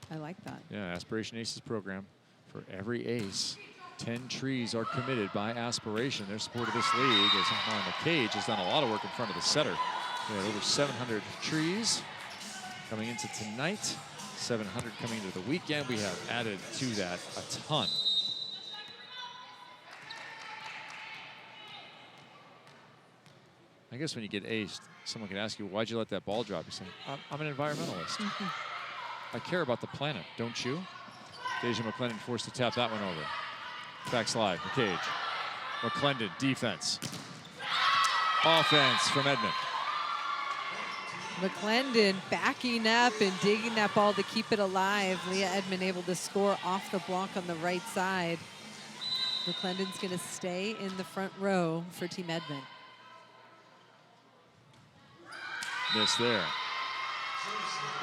I like that. Yeah, Aspiration Aces program. For every ace, 10 trees are committed by Aspiration. Their support of this league is Molly McCage has done a lot of work in front of the setter. We had over 700 trees coming into tonight, 700 coming into the weekend. We have added to that a ton. I guess when you get aced, someone can ask you, why'd you let that ball drop? You say, I'm an environmentalist. I care about the planet, don't you? Deja McClendon forced to tap that one over. Backslide, McCage. McClendon, defense. Offense from Edmond. McClendon backing up and digging that ball to keep it alive. Leah Edmond able to score off the block on the right side. McClendon's going to stay in the front row for Team Edmond. Miss there.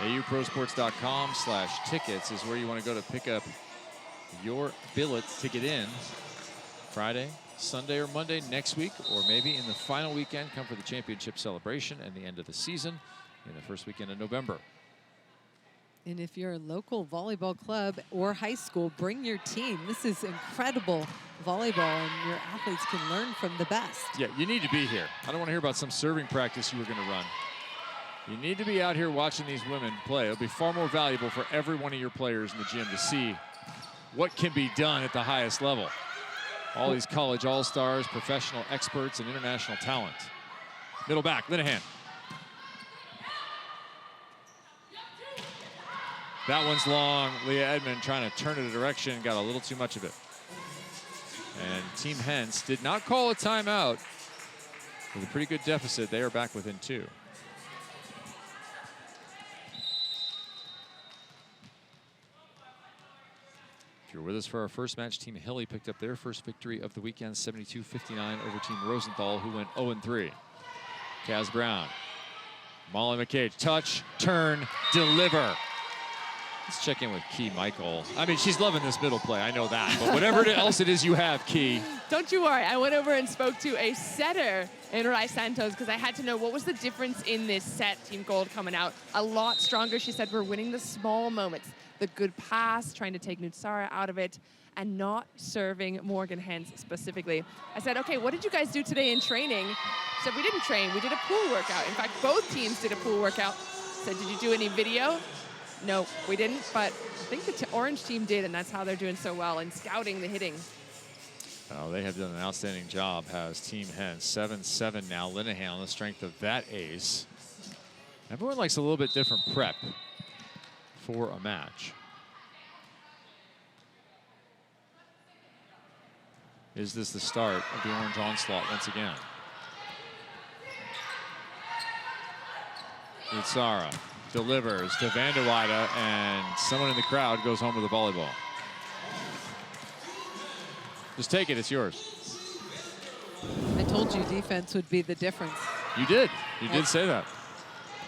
AUProsports.com/tickets is where you want to go to pick up your billet ticket in Friday, Sunday, or Monday next week, or maybe in the final weekend. Come for the championship celebration and the end of the season in the first weekend of November. And if you're a local volleyball club or high school, bring your team. This is incredible volleyball, and your athletes can learn from the best. Yeah, you need to be here. I don't want to hear about some serving practice you were going to run. You need to be out here watching these women play. It'll be far more valuable for every one of your players in the gym to see what can be done at the highest level. All these college all-stars, professional experts, and international talent. Middle back, Linehan. That one's long. Leah Edmond trying to turn it a direction, got a little too much of it. And Team Hens did not call a timeout. With a pretty good deficit, they are back within 2. If you're with us for our first match, Team Hilly picked up their first victory of the weekend, 72-59 over Team Rosenthal, who went 0-3. Kaz Brown, Molly McCage, touch, turn, deliver. Let's check in with Key Michael. I mean, she's loving this middle play, I know that, but whatever else it is you have, Key. Don't you worry, I went over and spoke to a setter in Rai Santos because I had to know what was the difference in this set. Team Gold coming out a lot stronger. She said we're winning the small moments. The good pass, trying to take Nutsara out of it, and not serving Morgan Hens specifically. I said, okay, what did you guys do today in training? She said, we didn't train, we did a pool workout. In fact, both teams did a pool workout. I said, did you do any video? No, we didn't, but I think the orange team did, and that's how they're doing so well in scouting the hitting. Oh, they have done an outstanding job, has Team Hens. 7-7 now, Linehan on the strength of that ace. Everyone likes a little bit different prep for a match. Is this the start of the orange onslaught once again? Nutsara delivers to Vanderweide, and someone in the crowd goes home with a volleyball. Just take it, it's yours. I told you defense would be the difference. You did. You did say that.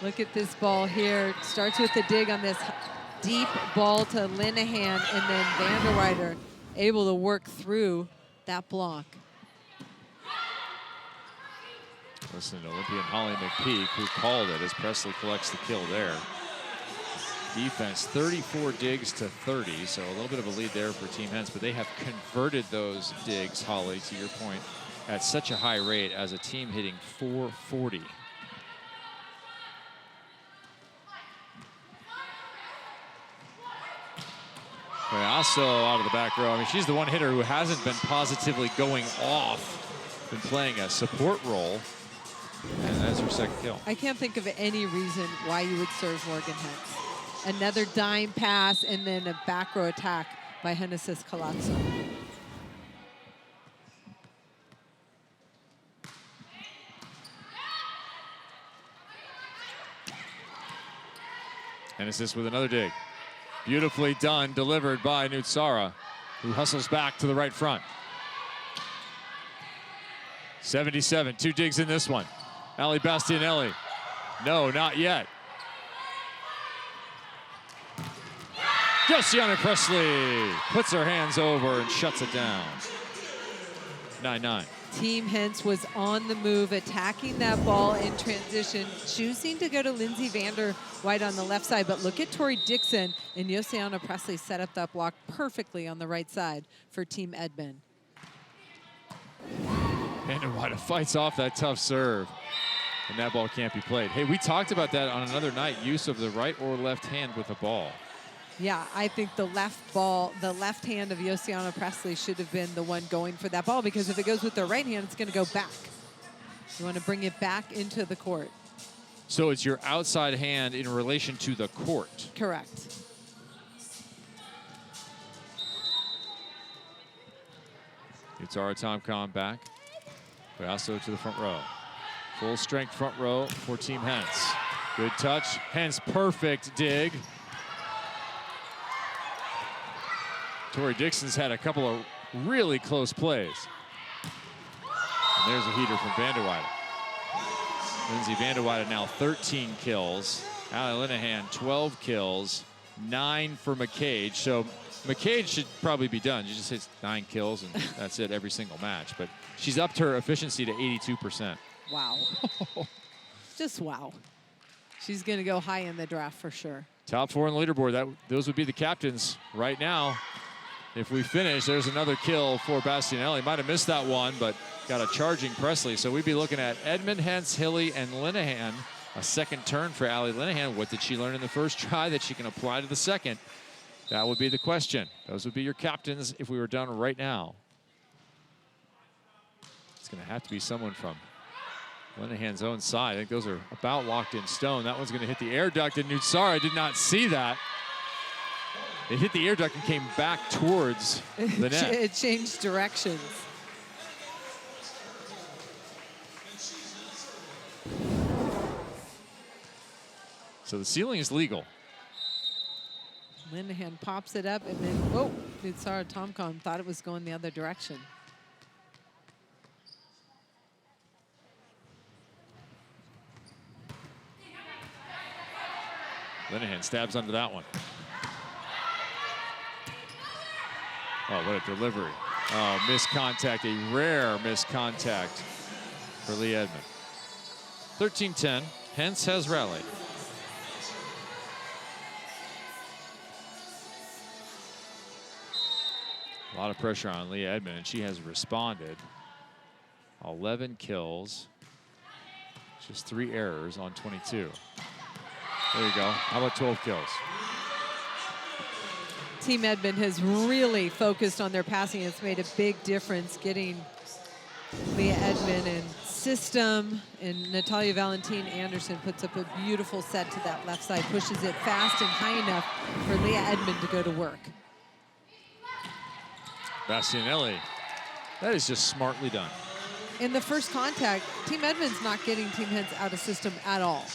Look at this ball here. Starts with the dig on this deep ball to Linehan, and then Vanderweide able to work through that block. Listen to Olympian Holly McPeak, who called it as Presley collects the kill there. Defense, 34 digs to 30, so a little bit of a lead there for Team Hens, but they have converted those digs, Holly, to your point, at such a high rate as a team hitting 440. Collazo out of the back row. I mean, she's the one hitter who hasn't been positively going off, been playing a support role. And that's her second kill. I can't think of any reason why you would serve Morgan Hens. Another dime pass and then a back row attack by Genesis Collazo. Genesis with another dig. Beautifully done, delivered by Nutsara, who hustles back to the right front. 77, 2 digs in this one. Ali Bastianelli. No, not yet. Josiana Presley puts her hands over and shuts it down. 9-9. Team Hens was on the move, attacking that ball in transition, choosing to go to Lindsay Vander White on the left side. But look at Tori Dixon, and Josiana Presley set up that block perfectly on the right side for Team Edmond. Vander White fights off that tough serve, and that ball can't be played. Hey, we talked about that on another night, use of the right or left hand with the ball. Yeah, I think the left hand of Josiana Presley should have been the one going for that ball, because if it goes with their right hand, it's going to go back. You want to bring it back into the court. So it's your outside hand in relation to the court. Correct. Nutsara Tomcon back. Collazo to the front row. Full strength front row for Team Hens. Good touch. Hens perfect dig. Tori Dixon's had a couple of really close plays. And there's a heater from Vander White. Lindsay Vander White now 13 kills. Ali Linehan 12 kills, 9 for McCage. So McCage should probably be done. She just hits 9 kills and that's it every single match. But she's upped her efficiency to 82%. Wow. Just wow. She's going to go high in the draft for sure. Top 4 on the leaderboard. Those would be the captains right now. If we finish, there's another kill for Bastianelli. Might have missed that one, but got a charging Presley. So we'd be looking at Edmond, Hens, Hilly, and Linehan. A second turn for Ali Linehan. What did she learn in the first try that she can apply to the second? That would be the question. Those would be your captains if we were done right now. It's going to have to be someone from Linehan's own side. I think those are about locked in stone. That one's going to hit the air duct, and Nutsara did not see that. It hit the air duct and came back towards the net. It changed directions. So the ceiling is legal. Linehan pops it up, and then, whoa, Nutsara Tomcon thought it was going the other direction. Linehan stabs under that one. Oh, what a delivery. Oh, missed contact, a rare missed contact for Lee Edmond. 13-10, Hens has rallied. A lot of pressure on Lee Edmond, and she has responded. 11 kills, just 3 errors on 22. There you go. How about 12 kills? Team Edmond has really focused on their passing. It's made a big difference getting Leah Edmond in system, and Natalia Valentin Anderson puts up a beautiful set to that left side, pushes it fast and high enough for Leah Edmond to go to work. Bastianelli, that is just smartly done. In the first contact, Team Edmond's not getting Team Hens out of system at all.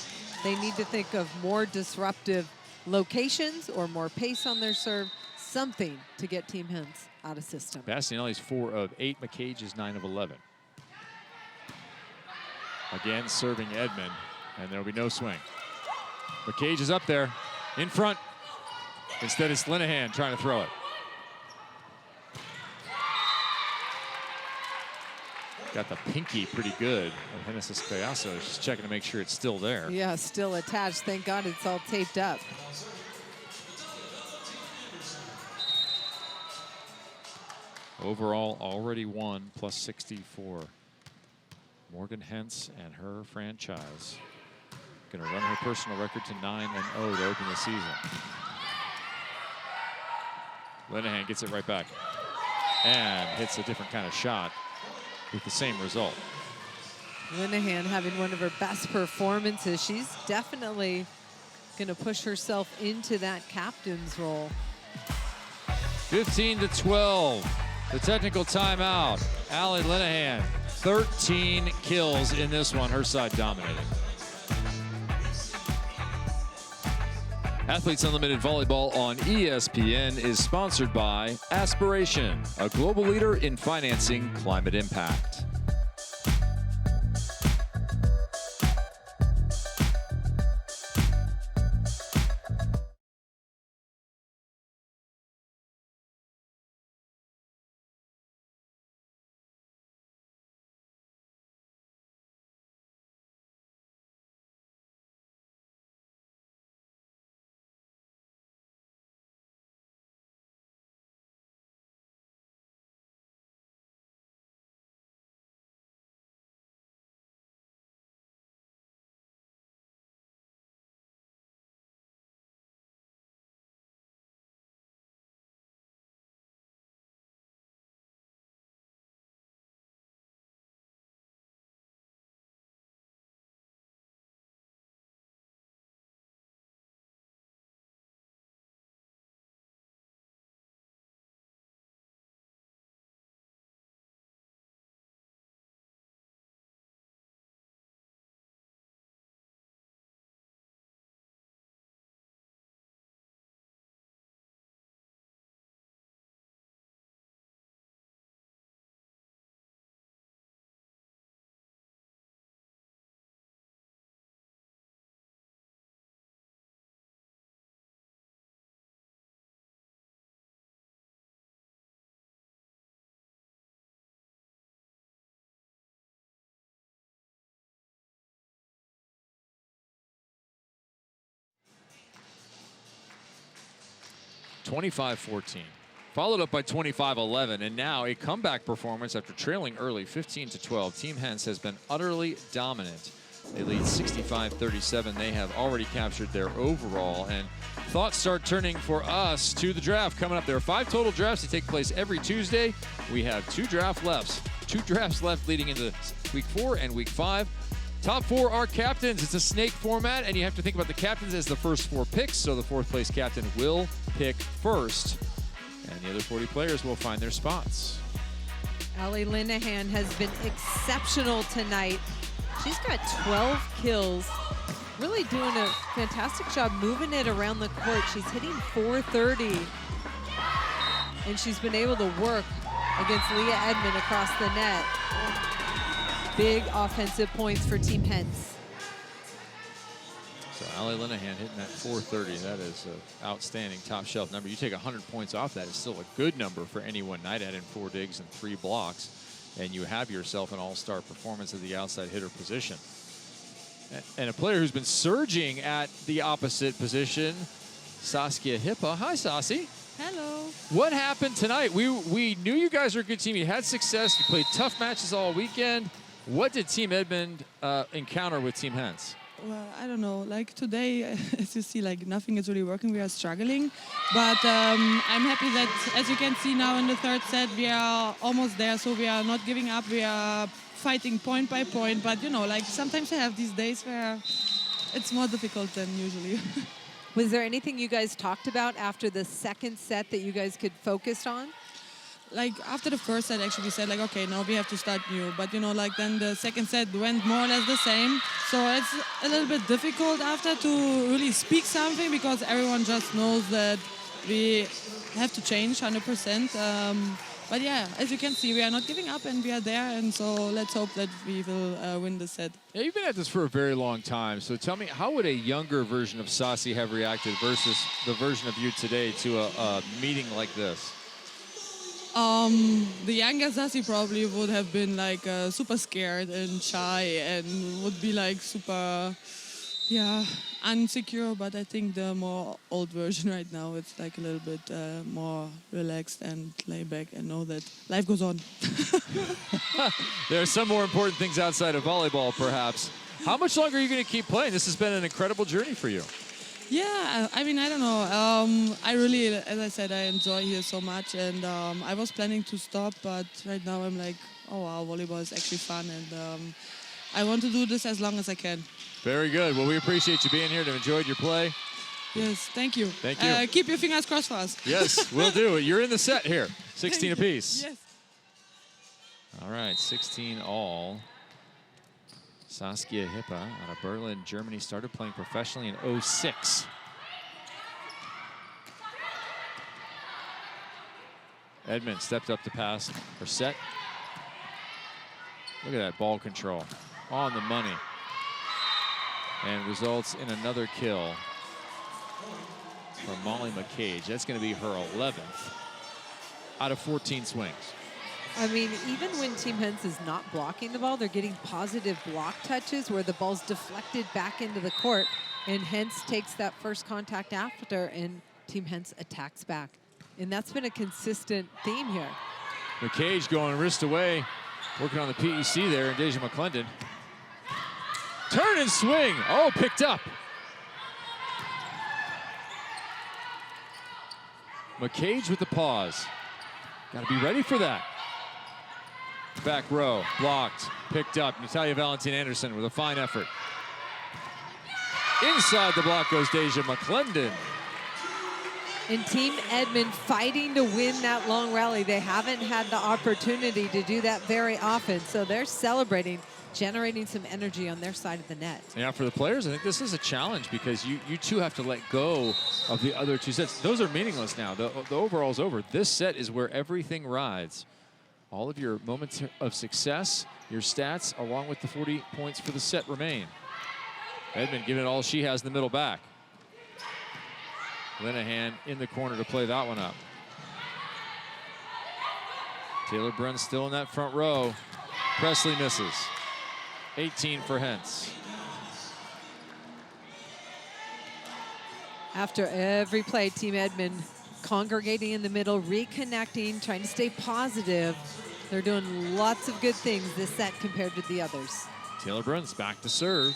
They need to think of more disruptive locations or more pace on their serve, something to get Team Hens out of system. Bastianelli's 4 of 8, McCage is 9 of 11. Again, serving Edmond, and there'll be no swing. McCage is up there, in front. Instead, it's Linehan trying to throw it. Got the pinky pretty good of Genesis Collazo. She's checking to make sure it's still there. Yeah, still attached. Thank God it's all taped up. Overall, already won, plus 64. Morgan Hens and her franchise. Going to run her personal record to 9-0 to open the season. Linehan gets it right back and hits a different kind of shot with the same result. Linehan having one of her best performances. She's definitely going to push herself into that captain's role. 15-12, the technical timeout. Allie Linehan, 13 kills in this one, her side dominating. Athletes Unlimited Volleyball on ESPN is sponsored by Aspiration, a global leader in financing climate impact. (25-14). Followed up by 25-11, and now a comeback performance after trailing early 15-12. Team Hens has been utterly dominant. They lead 65-37. They have already captured their overall, and thoughts start turning for us to the draft coming up. There are 5 total drafts that take place every Tuesday. We have 2 drafts left leading into week 4 and week 5. Top 4 are captains. It's a snake format, and you have to think about the captains as the first 4 picks, so the 4th place captain will pick first, and the other 40 players will find their spots. Allie Linehan has been exceptional tonight. She's got 12 kills, really doing a fantastic job moving it around the court. She's hitting .430, and she's been able to work against Leah Edmond across the net. Big offensive points for Team Hens. So Allie Linehan hitting that .430. That is an outstanding top shelf number. You take 100 points off that, it's still a good number for any one night. Add in 4 digs and 3 blocks, and you have yourself an all-star performance at the outside hitter position. And a player who's been surging at the opposite position, Saskia Hippa. Hi, Sasi. Hello. What happened tonight? We knew you guys were a good team. You had success. You played tough matches all weekend. What did Team Edmond encounter with Team Hens? Well, I don't know. Like today, as you see, like nothing is really working. We are struggling. But I'm happy that, as you can see now in the 3rd set, we are almost there. So we are not giving up. We are fighting point by point. But, you know, like sometimes I have these days where it's more difficult than usually. Was there anything you guys talked about after the 2nd set that you guys could focus on? Like after the 1st set, actually, we said like, okay, now we have to start new. But you know, like then the 2nd set went more or less the same. So it's a little bit difficult after to really speak something because everyone just knows that we have to change 100%. But yeah, as you can see, we are not giving up and we are there. And so let's hope that we will win the set. Yeah, you've been at this for a very long time. So tell me, how would a younger version of Sasi have reacted versus the version of you today to a meeting like this? The younger Sasi probably would have been like super scared and shy and would be like super, yeah, insecure. But I think the more old version right now, it's like a little bit more relaxed and laid back and know that life goes on. There are some more important things outside of volleyball, perhaps. How much longer are you going to keep playing? This has been an incredible journey for you. Yeah, I mean, I don't know. I really, as I said, I enjoy here so much, and I was planning to stop, but right now I'm like, oh wow, volleyball is actually fun, and I want to do this as long as I can. Very good. Well, we appreciate you being here and enjoyed your play. Yes, thank you. Thank you. Keep your fingers crossed for us. Yes, we'll do. You're in the set here. 16 apiece. Yes. All right, 16 all. Saskia Hippa out of Berlin, Germany, started playing professionally in 06. Edmond stepped up to pass or set. Look at that ball control. On the money. And results in another kill from Molly McCage. That's going to be her 11th out of 14 swings. I mean, even when Team Hens is not blocking the ball, they're getting positive block touches where the ball's deflected back into the court, and Hens takes that first contact after, and Team Hens attacks back. And that's been a consistent theme here. McCage going wrist away, working on the PEC there, and Deja McClendon. Turn and swing. Oh, picked up. McCage with the pause. Got to be ready for that. Back row, blocked, picked up. Natalia Valentin Anderson with a fine effort. Inside the block goes Deja McClendon. And Team Edmond fighting to win that long rally. They haven't had the opportunity to do that very often, so they're celebrating, generating some energy on their side of the net. Yeah, for the players, I think this is a challenge because you too have to let go of the other two sets. Those are meaningless now. The overall's over. This set is where everything rides. All of your moments of success, your stats, along with the 40 points for the set remain. Edmond giving it all she has in the middle back. Linehan in the corner to play that one up. Taylor Brunn still in that front row. Presley misses. 18 for Hens. After every play, Team Edmond congregating in the middle, reconnecting, trying to stay positive. They're doing lots of good things this set compared to the others. Taylor Brunn's back to serve.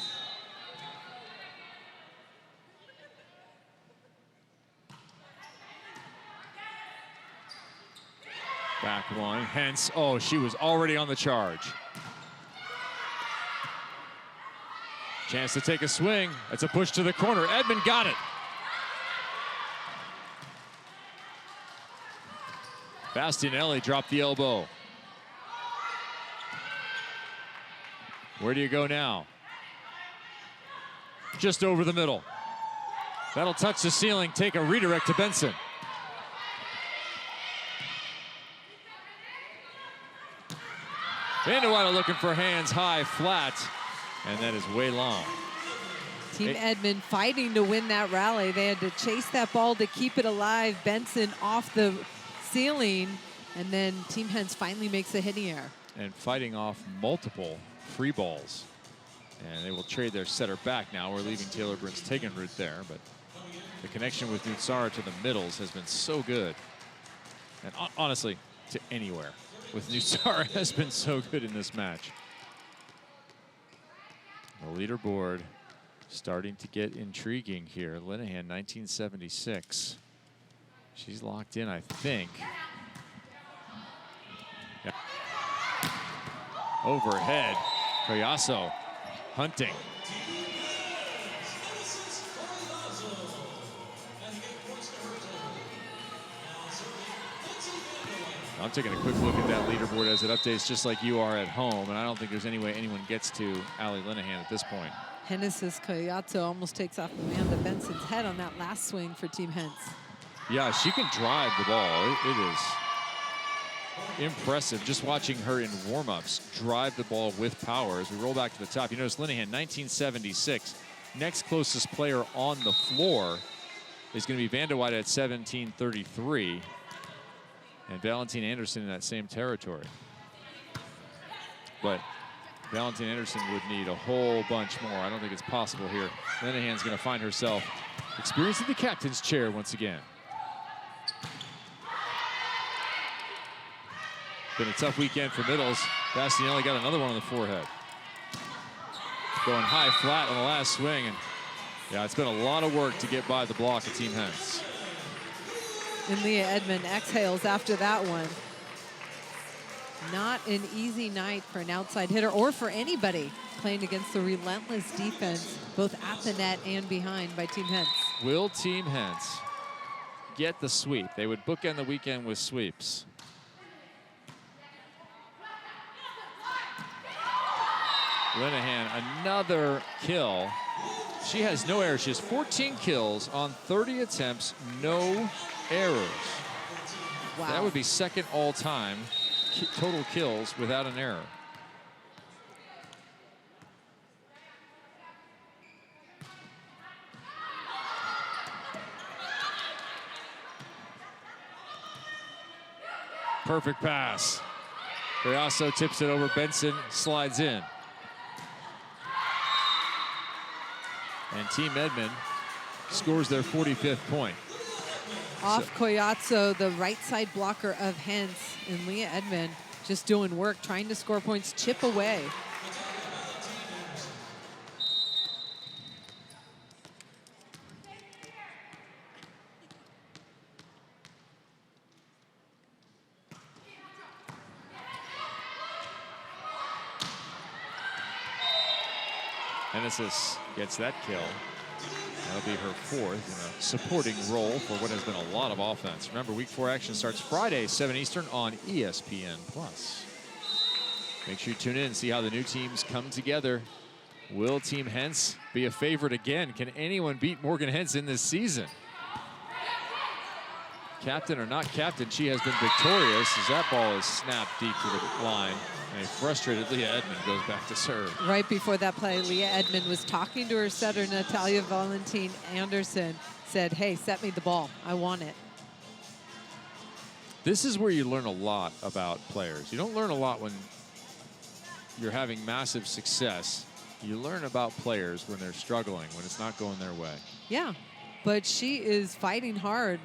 Back one, Hens. Oh, she was already on the charge. Chance to take a swing. It's a push to the corner. Edmond got it. Bastianelli dropped the elbow. Where do you go now? Just over the middle. That'll touch the ceiling, take a redirect to Benson. Vandewater looking for hands high, flat, and that is way long. Team Edmond fighting to win that rally. They had to chase that ball to keep it alive. Benson off the ceiling, and then Team Hens finally makes a hitting error. And fighting off multiple free balls. And they will trade their setter back now. We're leaving Taylor Brunn's taken route there, but the connection with Nutsara to the middles has been so good. And honestly, to anywhere with Nutsara has been so good in this match. The leaderboard starting to get intriguing here. Linehan, 1976. She's locked in, I think. Yeah. Overhead, Collazo hunting. I'm taking a quick look at that leaderboard as it updates just like you are at home, and I don't think there's any way anyone gets to Allie Linehan at this point. Genesis Collazo almost takes off Amanda Benson's head on that last swing for Team Hens. Yeah, she can drive the ball. It is impressive just watching her in warm-ups drive the ball with power. As we roll back to the top, you notice Linehan, 1976. Next closest player on the floor is going to be Vandewaide at 1733. And Valentin Anderson in that same territory. But Valentin Anderson would need a whole bunch more. I don't think it's possible here. Linehan's going to find herself experiencing the captain's chair once again. Been a tough weekend for middles. Bastianelli got another one on the forehead. Going high flat on the last swing, and Yeah, it's been a lot of work to get by the block of Team Hens. And Leah Edmond exhales after that one. Not an easy night for an outside hitter or for anybody playing against the relentless defense, both at the net and behind by Team Hens. Will Team Hens get the sweep? They would bookend the weekend with sweeps. Linehan, another kill. She has no errors. She has 14 kills on 30 attempts, no errors. Wow. That would be second all time total kills without an error. Perfect pass. Riasso tips it over. Benson slides in. And Team Edmond scores their 45th point. Off Coyazzo, the right side blocker of Hens, and Leah Edmond just doing work, trying to score points, chip away. Genesis gets that kill. That'll be her fourth in a supporting role for what has been a lot of offense. Remember, Week 4 action starts Friday, 7 Eastern on ESPN+. Make sure you tune in and see how the new teams come together. Will Team Hens be a favorite again? Can anyone beat Morgan Hens in this season? Captain or not captain, she has been victorious as that ball is snapped deep to the line. And a frustrated Leah Edmond goes back to serve. Right before that play, Leah Edmond was talking to her setter, Natalia Valentin Anderson, said, hey, set me the ball. I want it. This is where you learn a lot about players. You don't learn a lot when you're having massive success. You learn about players when they're struggling, when it's not going their way. Yeah, but she is fighting hard.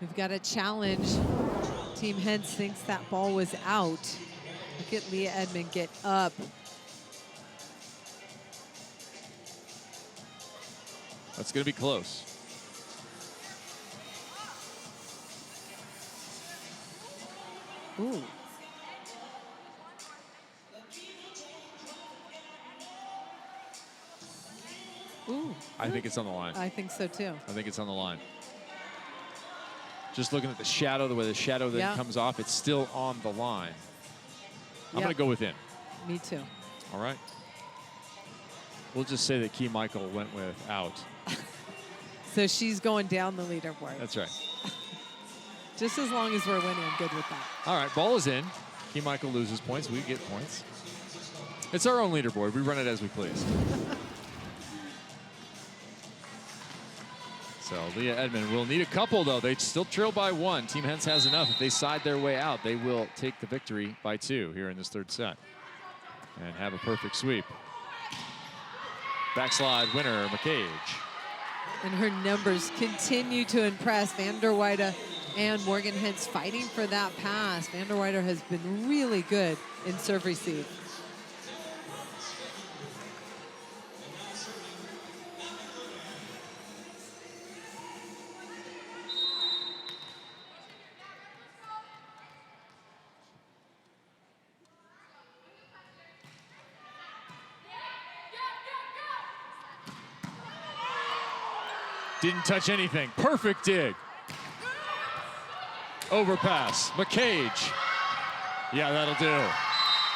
We've got a challenge. Team Hens thinks that ball was out. Look at Leah Edmond get up. That's going to be close. Ooh. Ooh. I think it's on the line. I think so too. I think it's on the line. Just looking at the shadow, the way the shadow then comes off, it's still on the line. I'm going to go with in. Me too. All right. We'll just say that Key Michael went with out. So she's going down the leaderboard. That's right. Just as long as we're winning, I'm good with that. All right, ball is in. Key Michael loses points. We get points. It's our own leaderboard. We run it as we please. So Leah Edmond will need a couple, though. They still trail by 1. Team Hens has enough. If they side their way out, they will take the victory by 2 here in this third set and have a perfect sweep. Backslide winner, McCage. And her numbers continue to impress. Van der Weide and Morgan Hens fighting for that pass. Van der Weide has been really good in serve receive. Didn't touch anything. Perfect dig. Overpass. McCage. Yeah, that'll do.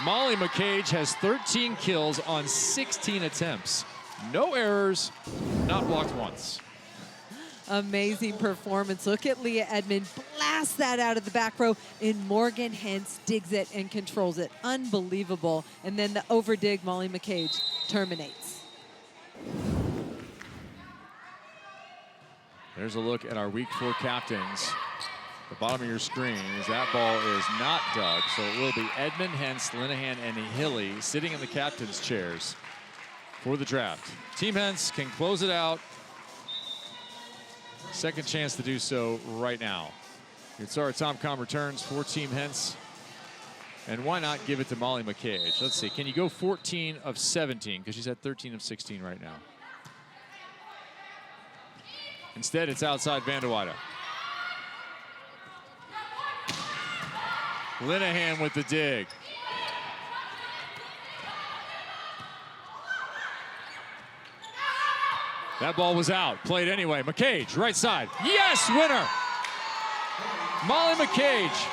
Molly McCage has 13 kills on 16 attempts. No errors, not blocked once. Amazing performance. Look at Leah Edmond blast that out of the back row, and Morgan Hens digs it and controls it. Unbelievable. And then the overdig, Molly McCage terminates. There's a look at our Week 4 captains. The bottom of your screen is that ball is not dug, so it will be Edmond, Hens, Linehan, and Hilly sitting in the captain's chairs for the draft. Team Hens can close it out. Second chance to do so right now. It's our TomCom returns for Team Hens. And why not give it to Molly McCage? Let's see, can you go 14 of 17? Because she's at 13 of 16 right now. Instead, it's outside Van de Weyden. Linehan with the dig. That ball was out, played anyway. McCage, right side. Yes, winner! Molly McCage.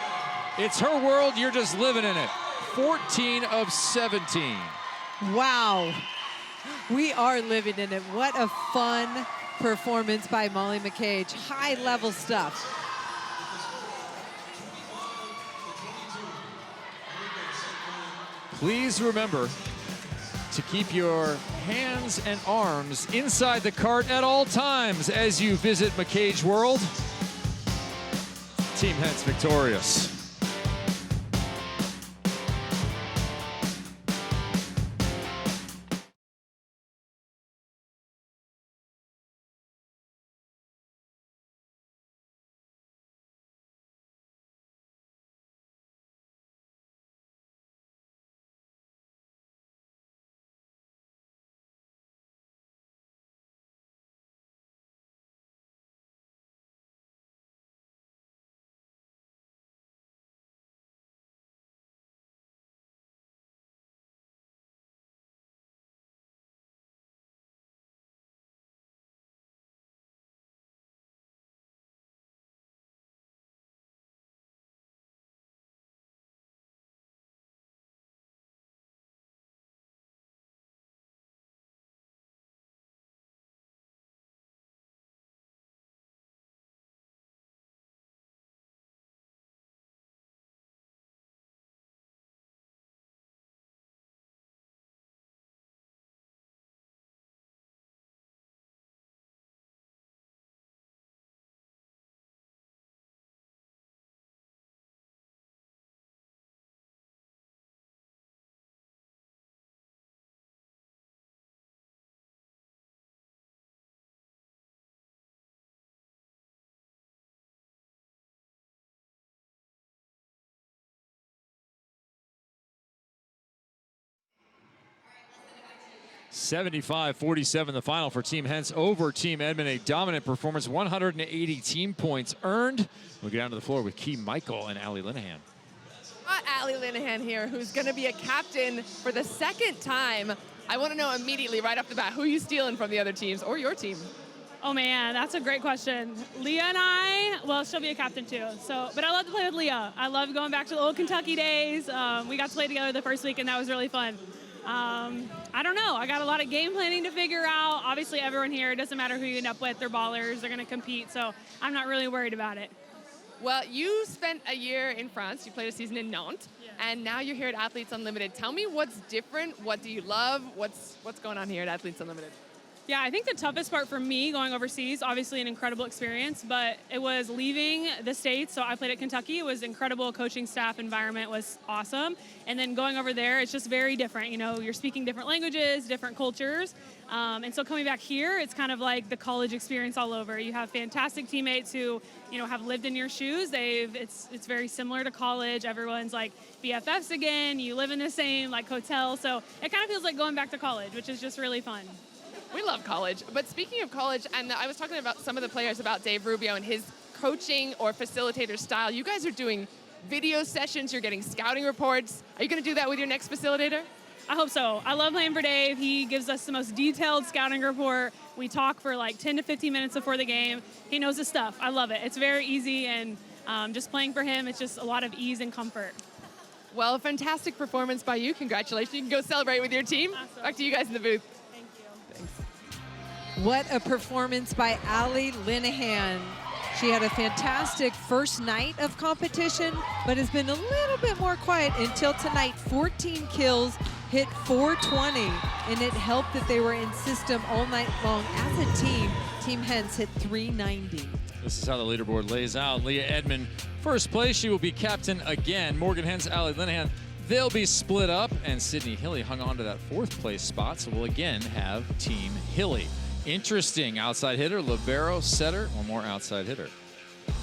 It's her world, you're just living in it. 14 of 17. Wow. We are living in it. What a fun performance by Molly McCage. High-level stuff. Please remember to keep your hands and arms inside the cart at all times as you visit McCage World. Team Hens victorious. (75-47) the final for Team Hens over Team Edmond. A dominant performance, 180 team points earned. We'll get down to the floor with Key Michael and Allie Linehan. Allie Linehan here, who's going to be a captain for the second time. I want to know immediately, right off the bat, who are you stealing from the other teams or your team? Oh man, that's a great question. Leah and I, well, she'll be a captain too. But I love to play with Leah. I love going back to the old Kentucky days. We got to play together the first week, and that was really fun. I don't know. I got a lot of game planning to figure out. Obviously, everyone here, it doesn't matter who you end up with. They're ballers. They're going to compete, so I'm not really worried about it. Well, you spent a year in France. You played a season in Nantes, and now you're here at Athletes Unlimited. Tell me what's different. What do you love? What's going on here at Athletes Unlimited? Yeah, I think the toughest part for me going overseas, obviously an incredible experience, but it was leaving the States. So I played at Kentucky. It was incredible. Coaching staff environment was awesome. And then going over there, it's just very different. You know, you're speaking different languages, different cultures. And so coming back here, it's kind of like the college experience all over. You have fantastic teammates who, you know, have lived in your shoes. It's very similar to college. Everyone's like BFFs again. You live in the same like hotel. So it kind of feels like going back to college, which is just really fun. We love college. But speaking of college, and I was talking about some of the players about Dave Rubio and his coaching or facilitator style. You guys are doing video sessions. You're getting scouting reports. Are you going to do that with your next facilitator? I hope so. I love playing for Dave. He gives us the most detailed scouting report. We talk for like 10 to 15 minutes before the game. He knows his stuff. I love it. It's very easy, and just playing for him, it's just a lot of ease and comfort. Well, a fantastic performance by you. Congratulations. You can go celebrate with your team. Awesome. Back to you guys in the booth. Thank you. Thanks. What a performance by Allie Linehan. She had a fantastic first night of competition, but has been a little bit more quiet until tonight. 14 kills, hit 420, and it helped that they were in system all night long. As a team, Team Hens hit 390. This is how the leaderboard lays out. Leah Edmond, first place. She will be captain again. Morgan Hens, Allie Linehan, they'll be split up, and Sydney Hilly hung on to that fourth place spot, so we'll again have Team Hilly. Interesting. Outside hitter, libero, setter, one more outside hitter.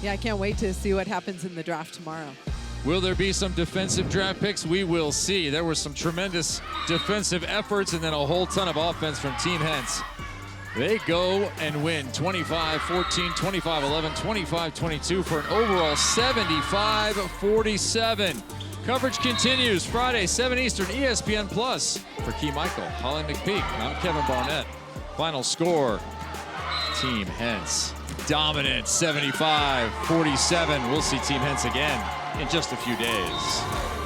Yeah, I can't wait to see what happens in the draft tomorrow. Will there be some defensive draft picks? We will see. There were some tremendous defensive efforts and then a whole ton of offense from Team Hens. They go and win 25-14, 25-11, 25-22 for an overall 75-47. Coverage continues Friday, 7 Eastern, ESPN Plus. For Key Michael, Holly McPeak, I'm Kevin Barnett. Final score, Team Hens dominant, 75-47. We'll see Team Hens again in just a few days.